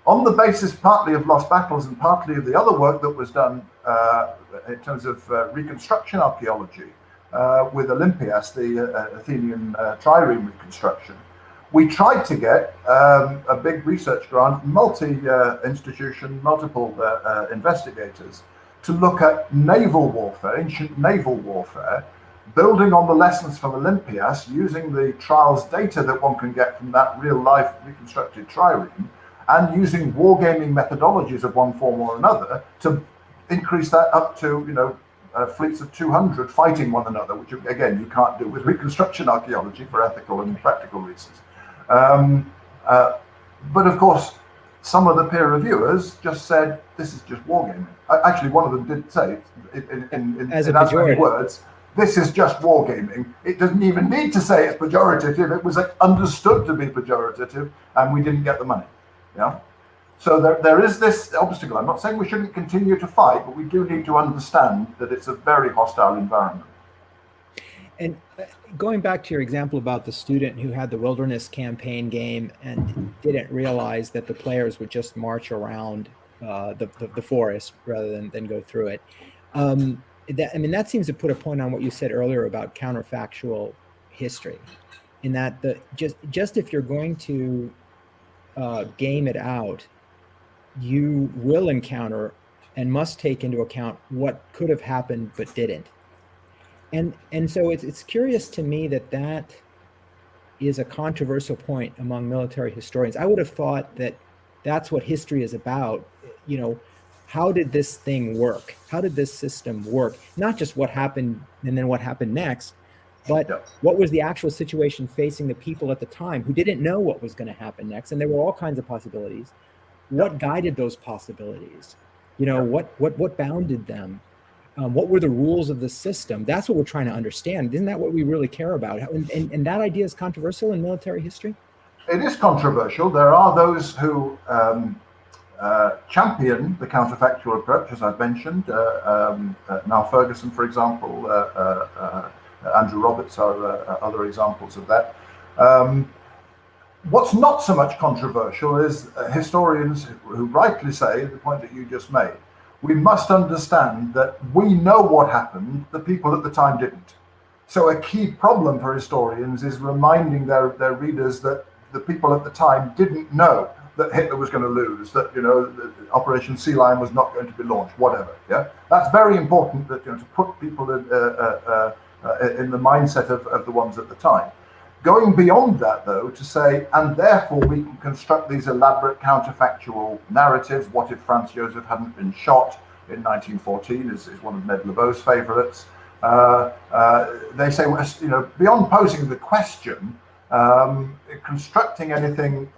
On the basis partly of lost battles and partly of the other work that was done in terms of reconstruction archaeology with Olympias, the Athenian trireme reconstruction, we tried to get a big research grant, multi-institution, multiple investigators, to look at naval warfare, ancient naval warfare, building on the lessons from Olympias, using the trials data that one can get from that real-life reconstructed trireme, and using wargaming methodologies of one form or another to increase that up to, fleets of 200 fighting one another, which, again, you can't do with reconstruction archaeology for ethical and practical reasons. But of course, some of the peer reviewers just said, this is just wargaming. Actually, one of them did say, in as many words, this is just wargaming. It doesn't even need to say it's pejorative. It was understood to be pejorative, and we didn't get the money. Yeah. So there is this obstacle. I'm not saying we shouldn't continue to fight, but we do need to understand that it's a very hostile environment. And going back to your example about the student who had the wilderness campaign game and didn't realize that the players would just march around the forest rather than go through it. That seems to put a point on what you said earlier about counterfactual history, in that just if you're going to game it out, you will encounter and must take into account what could have happened but didn't. And so it's curious to me that is a controversial point among military historians. I would have thought that that's what history is about. How did this thing work? How did this system work? Not just what happened and then what happened next, but what was the actual situation facing the people at the time who didn't know what was going to happen next? And there were all kinds of possibilities. What guided those possibilities? What bounded them? What were the rules of the system? That's what we're trying to understand. Isn't that what we really care about? And that idea is controversial in military history? It is controversial. There are those who champion the counterfactual approach, as I've mentioned. Now Ferguson, for example, Andrew Roberts are other examples of that. What's not so much controversial is historians who rightly say the point that you just made. We must understand that we know what happened, the people at the time didn't. So a key problem for historians is reminding their readers that the people at the time didn't know that Hitler was going to lose, that Operation Sea Lion was not going to be launched, whatever. Yeah, that's very important. That to put people in the mindset of the ones at the time. Going beyond that, though, to say, and therefore we can construct these elaborate counterfactual narratives. What if Franz Joseph hadn't been shot in 1914? Is one of Ned Lebeau's favourites. They say, beyond posing the question, constructing anything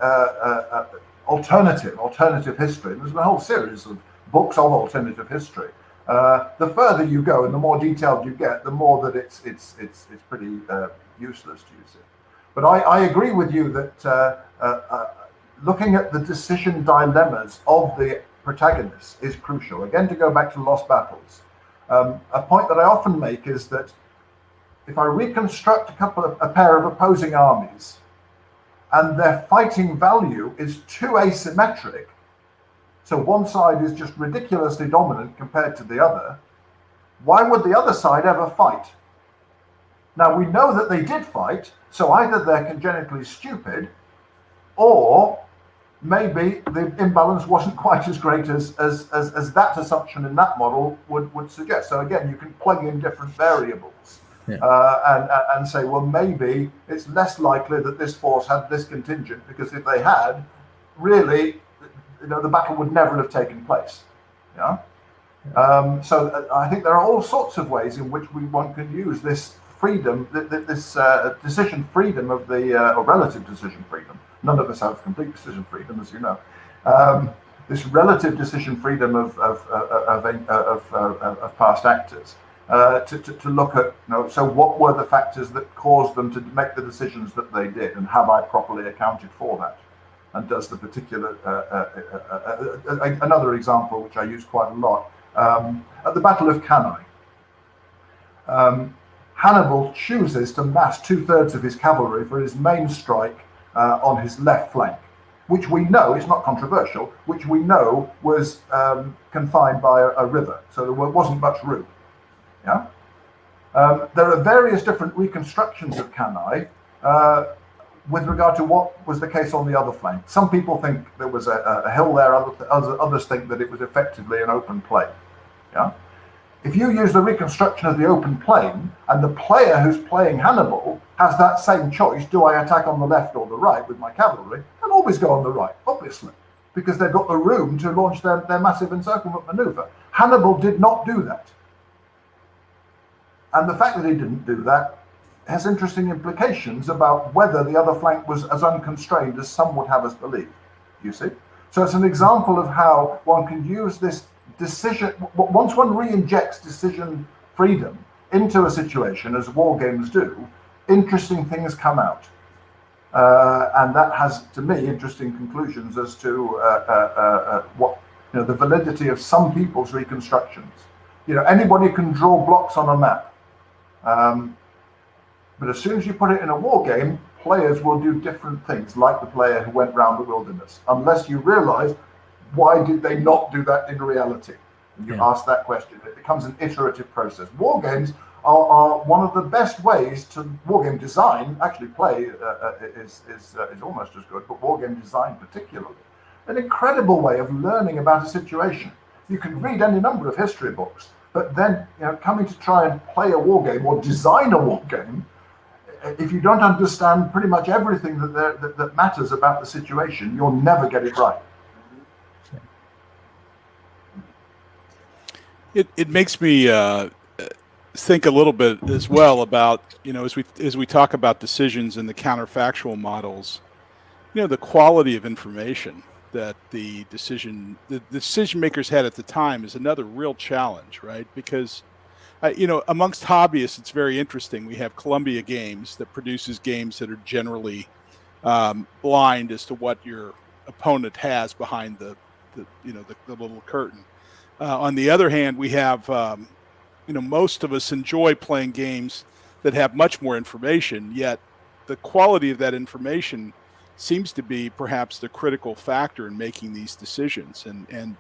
alternative history. There's a whole series of books of alternative history. The further you go and the more detailed you get, the more that it's pretty useless to use it. But I agree with you that looking at the decision dilemmas of the protagonists is crucial. Again, to go back to Lost Battles, a point that I often make is that if I reconstruct a pair of opposing armies and their fighting value is too asymmetric, so one side is just ridiculously dominant compared to the other, why would the other side ever fight? Now, we know that they did fight, so either they're congenitally stupid, or maybe the imbalance wasn't quite as great as that assumption in that model would suggest. So again, you can plug in different variables. Yeah. And say, well, maybe it's less likely that this force had this contingent, because if they had, really, the battle would never have taken place. Yeah. So I think there are all sorts of ways in which one can use this freedom, this decision freedom of or relative decision freedom. None of us have complete decision freedom, as you know. This relative decision freedom of past actors. To look at, so what were the factors that caused them to make the decisions that they did, and have I properly accounted for that? And does the particular, another example which I use quite a lot, at the Battle of Cannae, Hannibal chooses to mass 2/3 of his cavalry for his main strike on his left flank, which we know, it's not controversial, which we know was confined by a river, so there wasn't much room. Yeah, there are various different reconstructions of Cannae with regard to what was the case on the other flank. Some people think there was a hill there. Others think that it was effectively an open plain. Yeah, if you use the reconstruction of the open plain, and the player who's playing Hannibal has that same choice: do I attack on the left or the right with my cavalry? They'll always go on the right, obviously, because they've got the room to launch their massive encirclement maneuver. Hannibal did not do that. And the fact that he didn't do that has interesting implications about whether the other flank was as unconstrained as some would have us believe, you see? So it's an example of how one can use this decision, once one re-injects decision freedom into a situation, as war games do, interesting things come out. And that has, to me, interesting conclusions as to what, the validity of some people's reconstructions. Anybody can draw blocks on a map. But as soon as you put it in a war game, players will do different things, like the player who went round the wilderness, unless you realize, why did they not do that in reality? And you ask that question. It becomes an iterative process. War games are one of the best ways to war game design. Actually, play is almost as good, but war game design particularly, an incredible way of learning about a situation. You can read any number of history books, but then coming to try and play a war game or design a war game, if you don't understand pretty much everything that matters about the situation, you'll never get it right. It makes me think a little bit as well about, as we talk about decisions in the counterfactual models, the quality of information. that the decision makers had at the time is another real challenge, right? Because amongst hobbyists, it's very interesting. We have Columbia Games that produces games that are generally blind as to what your opponent has behind the little curtain. On the other hand, we have most of us enjoy playing games that have much more information, yet the quality of that information seems to be perhaps the critical factor in making these decisions and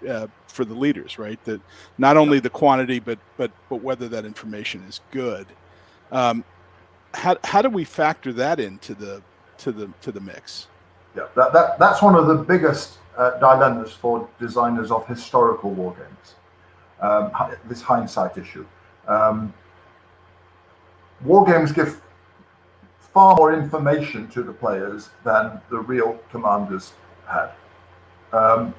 for the leaders, right? That not only the quantity, but whether that information is good. How do we factor that into the mix? Yeah, that's one of the biggest dilemmas for designers of historical war games. This hindsight issue. War games give far more information to the players than the real commanders had, and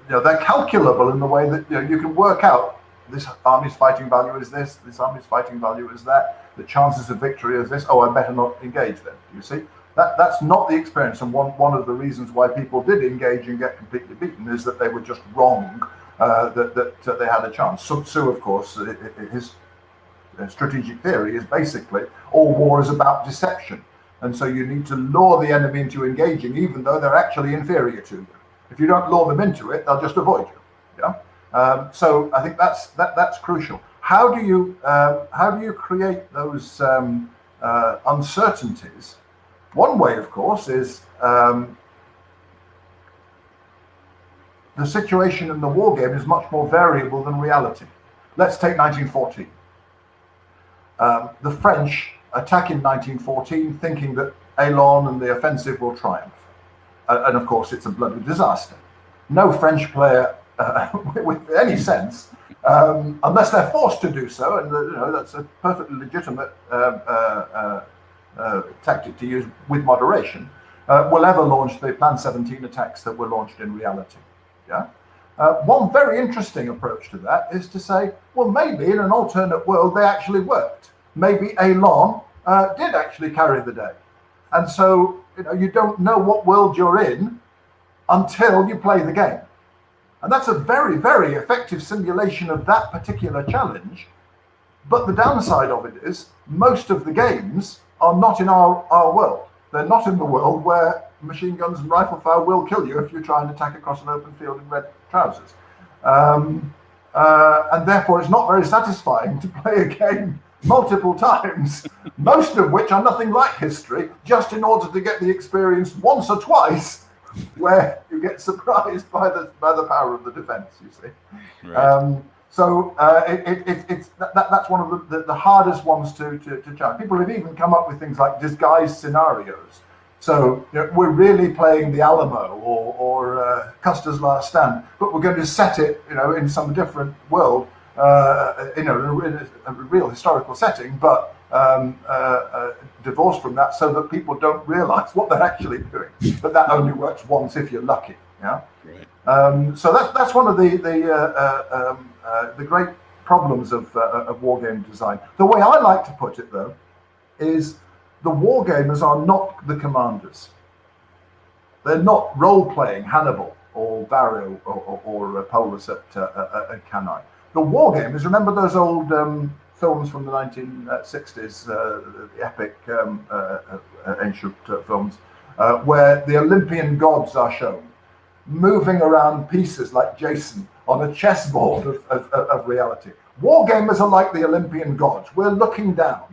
they're calculable in the way that you can work out this army's fighting value is this army's fighting value is that, the chances of victory is this. Oh, I better not engage then. You see, that's not the experience, and one of the reasons why people did engage and get completely beaten is that they were just wrong, that they had a chance. Sun Tzu, of course, his strategic theory is basically all war is about deception, and so you need to lure the enemy into engaging even though they're actually inferior to you. If you don't lure them into it, they'll just avoid you. So I think that's crucial. How do you create those uncertainties? One way, of course, is the situation in the war game is much more variable than reality. Let's take 1914. The French attack in 1914 thinking that Elan and the offensive will triumph. And of course, it's a bloody disaster. No French player with any sense, unless they're forced to do so, and that's a perfectly legitimate tactic to use with moderation, will ever launch the Plan 17 attacks that were launched in reality. One very interesting approach to that is to say, well, maybe in an alternate world they actually worked. Maybe Elan did actually carry the day. And so you don't know what world you're in until you play the game. And that's a very, very effective simulation of that particular challenge. But the downside of it is most of the games are not in our world. They're not in the world where machine guns and rifle fire will kill you if you try and attack across an open field in red trousers. And therefore, it's not very satisfying to play a game multiple times, most of which are nothing like history, just in order to get the experience once or twice where you get surprised by the power of the defense, you see. Right. That's one of the hardest ones to challenge. People have even come up with things like disguised scenarios. So we're really playing the Alamo or Custer's Last Stand, but we're going to set it, in some different world, in a real historical setting, but divorced from that, so that people don't realise what they're actually doing. But that only works once if you're lucky. Yeah. Right. So that's one of the great problems of wargame design. The way I like to put it, though, is the wargamers are not the commanders. They're not role-playing Hannibal or Varro or Polus at Cannae. The wargamers, remember those old films from the 1960s, the epic ancient films, where the Olympian gods are shown, moving around pieces like Jason on a chessboard of reality. Wargamers are like the Olympian gods. We're looking down.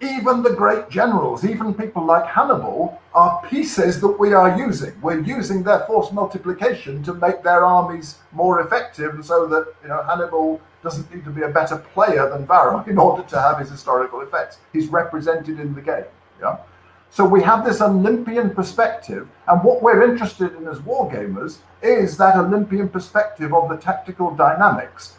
Even the great generals, even people like Hannibal, are pieces that we are using. We're using their force multiplication to make their armies more effective, and so that Hannibal doesn't need to be a better player than Varro in order to have his historical effects. He's represented in the game. Yeah. So we have this Olympian perspective, and what we're interested in as wargamers is that Olympian perspective of the tactical dynamics,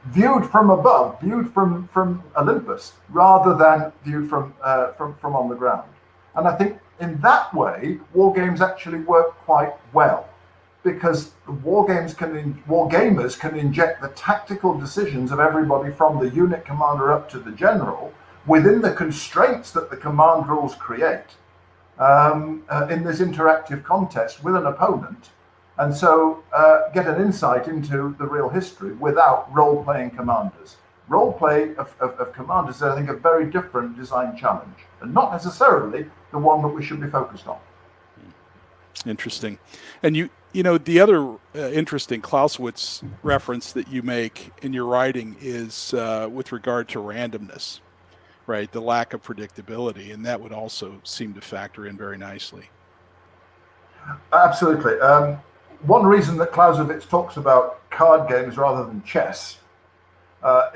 viewed from above, viewed from Olympus, rather than viewed from on the ground. And I think in that way, wargames actually work quite well, because the wargamers can inject the tactical decisions of everybody from the unit commander up to the general within the constraints that the command rules create, in this interactive contest with an opponent, and so get an insight into the real history without role-playing commanders. Role-play of commanders is, I think, a very different design challenge, and not necessarily the one that we should be focused on. Interesting. And you know, the other interesting Clausewitz reference that you make in your writing is with regard to randomness, right? The lack of predictability, and that would also seem to factor in very nicely. Absolutely. One reason that Clausewitz talks about card games rather than chess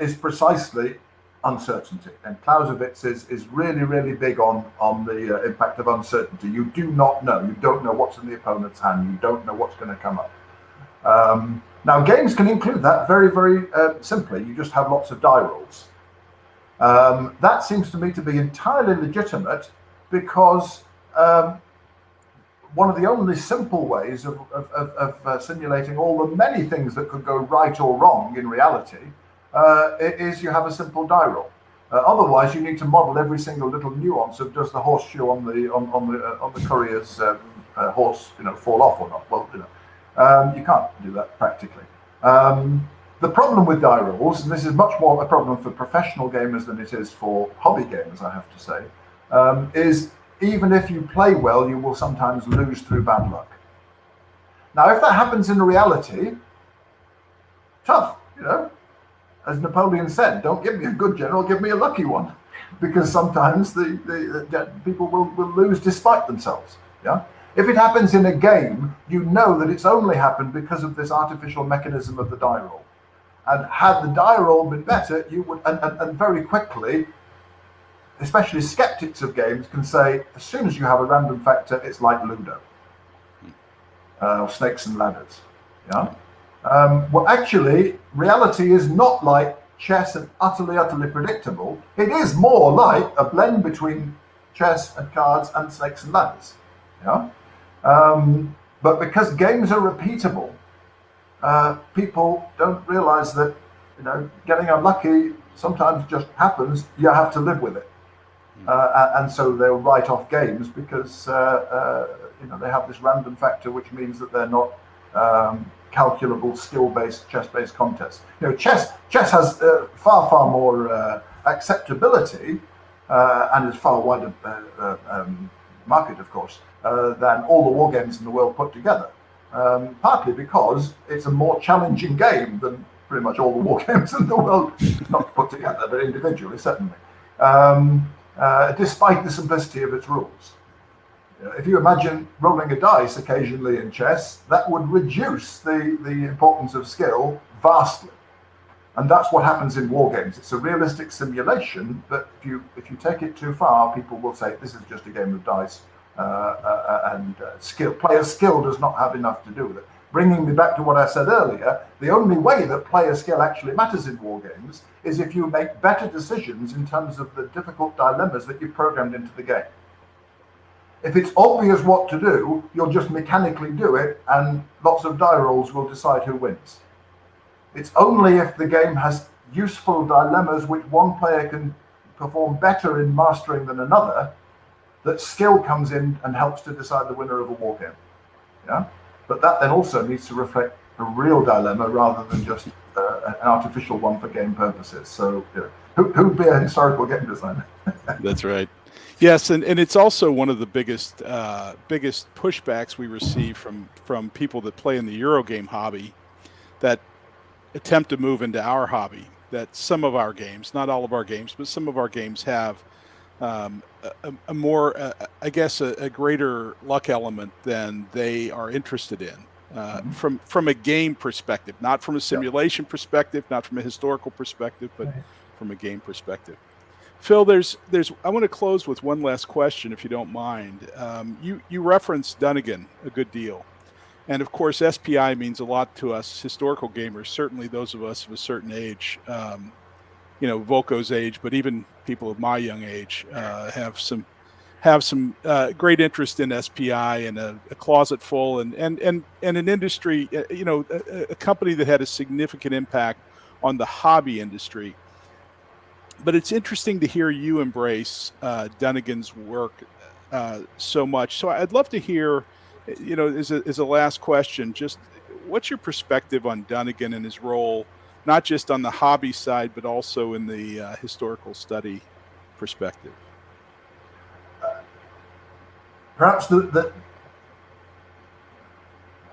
is precisely uncertainty. And Clausewitz is really, really big on the impact of uncertainty. You do not know. You don't know what's in the opponent's hand. You don't know what's going to come up. Now, games can include that very, very simply. You just have lots of die rolls. That seems to me to be entirely legitimate because one of the only simple ways of simulating all the many things that could go right or wrong in reality is you have a simple die roll. Otherwise, you need to model every single little nuance of does the horseshoe on the courier's horse, fall off or not. Well, you can't do that practically. The problem with die rolls, and this is much more a problem for professional gamers than it is for hobby gamers, I have to say, is even if you play well, you will sometimes lose through bad luck. Now, if that happens in reality, tough, as Napoleon said, don't give me a good general, give me a lucky one, because sometimes the people will lose despite themselves. Yeah. If it happens in a game, you know that it's only happened because of this artificial mechanism of the die roll. And had the die roll been better, you would, and very quickly, especially skeptics of games can say, as soon as you have a random factor, it's like Ludo, or Snakes and Ladders. Yeah. Well, actually, reality is not like chess and utterly predictable. It is more like a blend between chess and cards and Snakes and Ladders. Yeah. But because games are repeatable, people don't realize that getting unlucky sometimes just happens. You have to live with it, and so they'll write off games because they have this random factor, which means that they're not calculable, skill-based, chess-based contests. Chess has far more acceptability and is far wider market, of course, than all the war games in the world put together. Partly because it's a more challenging game than pretty much all the war games in the world, not put together, but individually, certainly, despite the simplicity of its rules. If you imagine rolling a dice occasionally in chess, that would reduce the importance of skill vastly. And that's what happens in war games. It's a realistic simulation, but if you take it too far, people will say this is just a game of dice. And skill, player skill does not have enough to do with it. Bringing me back to what I said earlier, the only way that player skill actually matters in war games is if you make better decisions in terms of the difficult dilemmas that you've programmed into the game. If it's obvious what to do, you'll just mechanically do it, and lots of die rolls will decide who wins. It's only if the game has useful dilemmas which one player can perform better in mastering than another that skill comes in and helps to decide the winner of a war game. Yeah, but that then also needs to reflect a real dilemma rather than just an artificial one for game purposes. So, who'd be a historical game designer? That's right. Yes, and it's also one of the biggest pushbacks we receive from people that play in the Eurogame hobby that attempt to move into our hobby. That some of our games, not all of our games, but some of our games have a more, I guess, a greater luck element than they are interested in from a game perspective, not from a simulation perspective, not from a historical perspective, but from a game perspective. Phil, I want to close with one last question, if you don't mind. You referenced Dunnigan a good deal. And of course, SPI means a lot to us historical gamers, certainly those of us of a certain age, Volko's age, but even people of my young age have some great interest in SPI and a closet full and an industry, a company that had a significant impact on the hobby industry. But it's interesting to hear you embrace Dunnigan's work so much. So I'd love to hear, as a last question, just what's your perspective on Dunnigan and his role, not just on the hobby side, but also in the historical study perspective? Perhaps the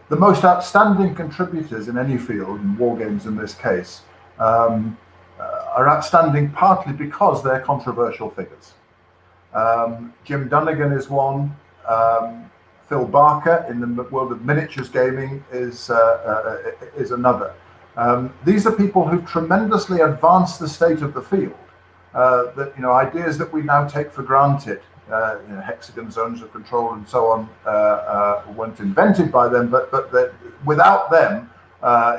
most outstanding contributors in any field, in war games in this case, are outstanding partly because they're controversial figures. Jim Dunnigan is one. Phil Barker in the world of miniatures gaming is another. These are people who've tremendously advanced the state of the field. Ideas that we now take for granted, hexagon zones of control and so on, weren't invented by them, but without them,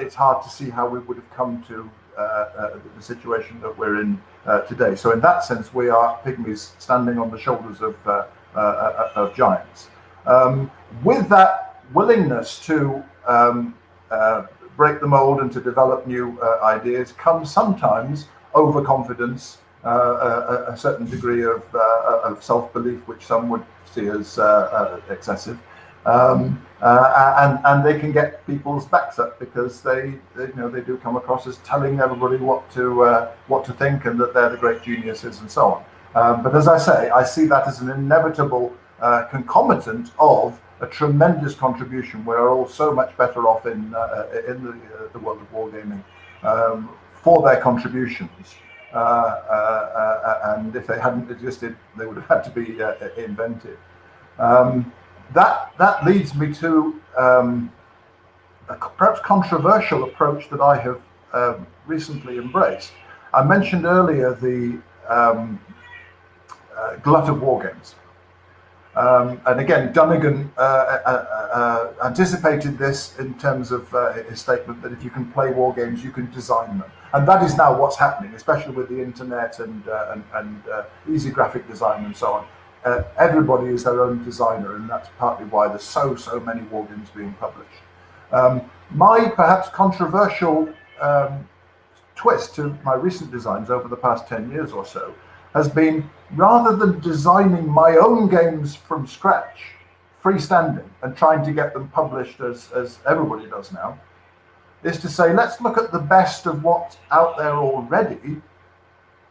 it's hard to see how we would have come to the situation that we're in today. So in that sense, we are pygmies standing on the shoulders of giants. With that willingness to break the mold and to develop new ideas comes sometimes overconfidence, a certain degree of self-belief, which some would see as excessive, and they can get people's backs up because they do come across as telling everybody what to think and that they're the great geniuses and so on. But as I say, I see that as an inevitable concomitant of a tremendous contribution. We're all so much better off in the world of wargaming for their contributions. And if they hadn't existed, they would have had to be invented. That leads me to a perhaps controversial approach that I have recently embraced. I mentioned earlier the glut of wargames. And again, Dunnigan anticipated this in terms of his statement that if you can play war games, you can design them. And that is now what's happening, especially with the internet and easy graphic design and so on. Everybody is their own designer, and that's partly why there's so many war games being published. My perhaps controversial twist to my recent designs over the past 10 years or so has been, rather than designing my own games from scratch, freestanding, and trying to get them published as everybody does now, is to say, let's look at the best of what's out there already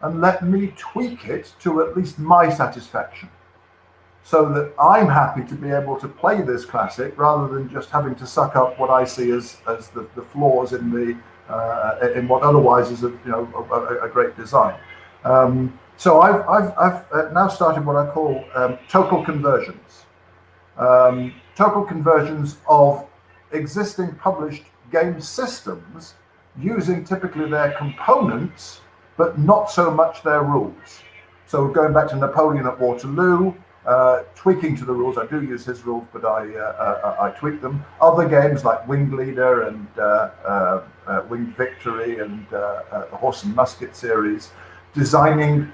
and let me tweak it to at least my satisfaction, so that I'm happy to be able to play this classic rather than just having to suck up what I see as the flaws in in what otherwise is a great design. So I've now started what I call total conversions. Total conversions of existing published game systems using typically their components, but not so much their rules. So going back to Napoleon at Waterloo, tweaking to the rules. I do use his rules, but I tweak them. Other games like Winged Leader and Winged Victory and the Horse and Musket series, designing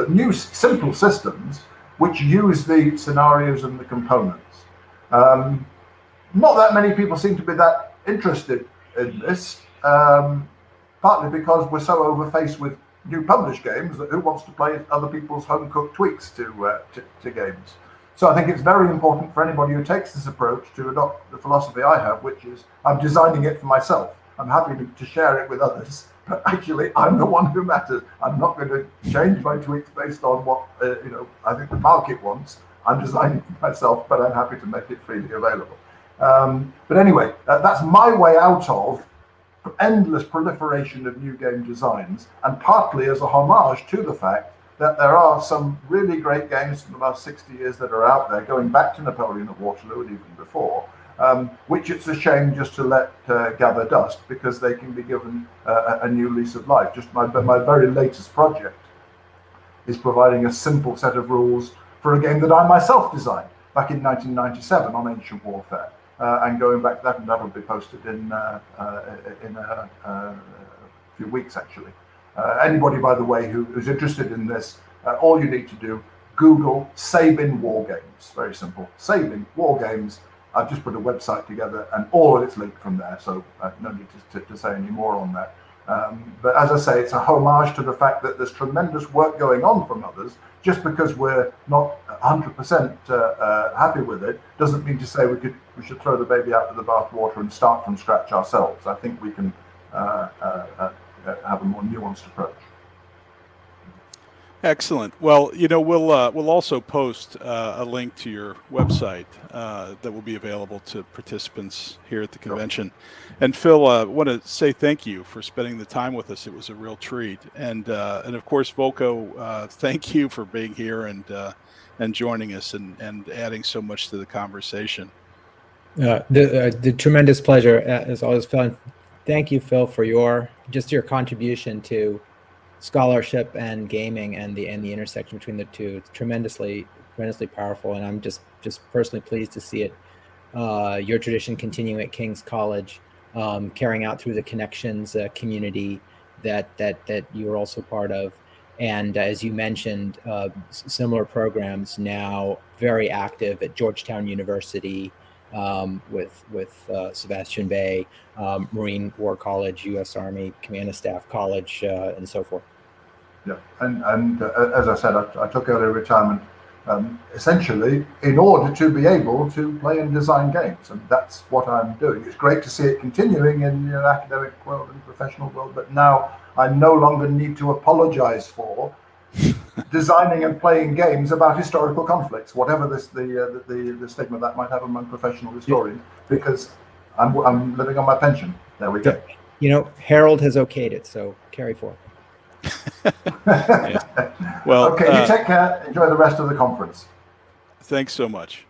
new simple systems which use the scenarios and the components. Not that many people seem to be that interested in this, partly because we're so overfaced with new published games that who wants to play other people's home-cooked tweaks to games. So I think it's very important for anybody who takes this approach to adopt the philosophy I have, which is I'm designing it for myself. I'm happy to share it with others, but actually I'm the one who matters. I'm not going to change my tweaks based on what I think the market wants. I'm designing for myself, but I'm happy to make it freely available. But anyway, that's my way out of endless proliferation of new game designs, and partly as a homage to the fact that there are some really great games from the last 60 years that are out there, going back to Napoleon at Waterloo and even before, which it's a shame just to let gather dust, because they can be given a new lease of life. Just my very latest project is providing a simple set of rules for a game that I myself designed back in 1997 on Ancient Warfare. And going back to that, and that will be posted in a few weeks, actually. Anybody, by the way, who's interested in this, all you need to do, Google Sabin Wargames. Very simple. Sabin Wargames. I've just put a website together, and all of it's linked from there, so no need to say any more on that. But as I say, it's a homage to the fact that there's tremendous work going on from others. Just because we're not 100% happy with it doesn't mean to say we should throw the baby out with the bathwater and start from scratch ourselves. I think we can have a more nuanced approach. Excellent. Well, we'll also post a link to your website that will be available to participants here at the convention. And Phil, I want to say thank you for spending the time with us. It was a real treat. And of course, Volko, thank you for being here and joining us and adding so much to the conversation. The tremendous pleasure as always, Phil. Thank you, Phil, for your contribution to scholarship and gaming and the intersection between the two. It's tremendously powerful, and I'm just personally pleased to see it, your tradition continuing at King's College, carrying out through the Connections community that you're also part of, and as you mentioned, similar programs now very active at Georgetown University, with Sebastian Bay, Marine War College, U.S. Army Command and Staff College, and so forth. Yeah, and as I said, I took early retirement essentially in order to be able to play and design games, and that's what I'm doing. It's great to see it continuing in the academic world and professional world, but now I no longer need to apologize for designing and playing games about historical conflicts, whatever the stigma that might have among professional historians, because I'm living on my pension. There we go. Harold has okayed it, so carry forth. Yeah. Well, okay, you take care. Enjoy the rest of the conference. Thanks so much.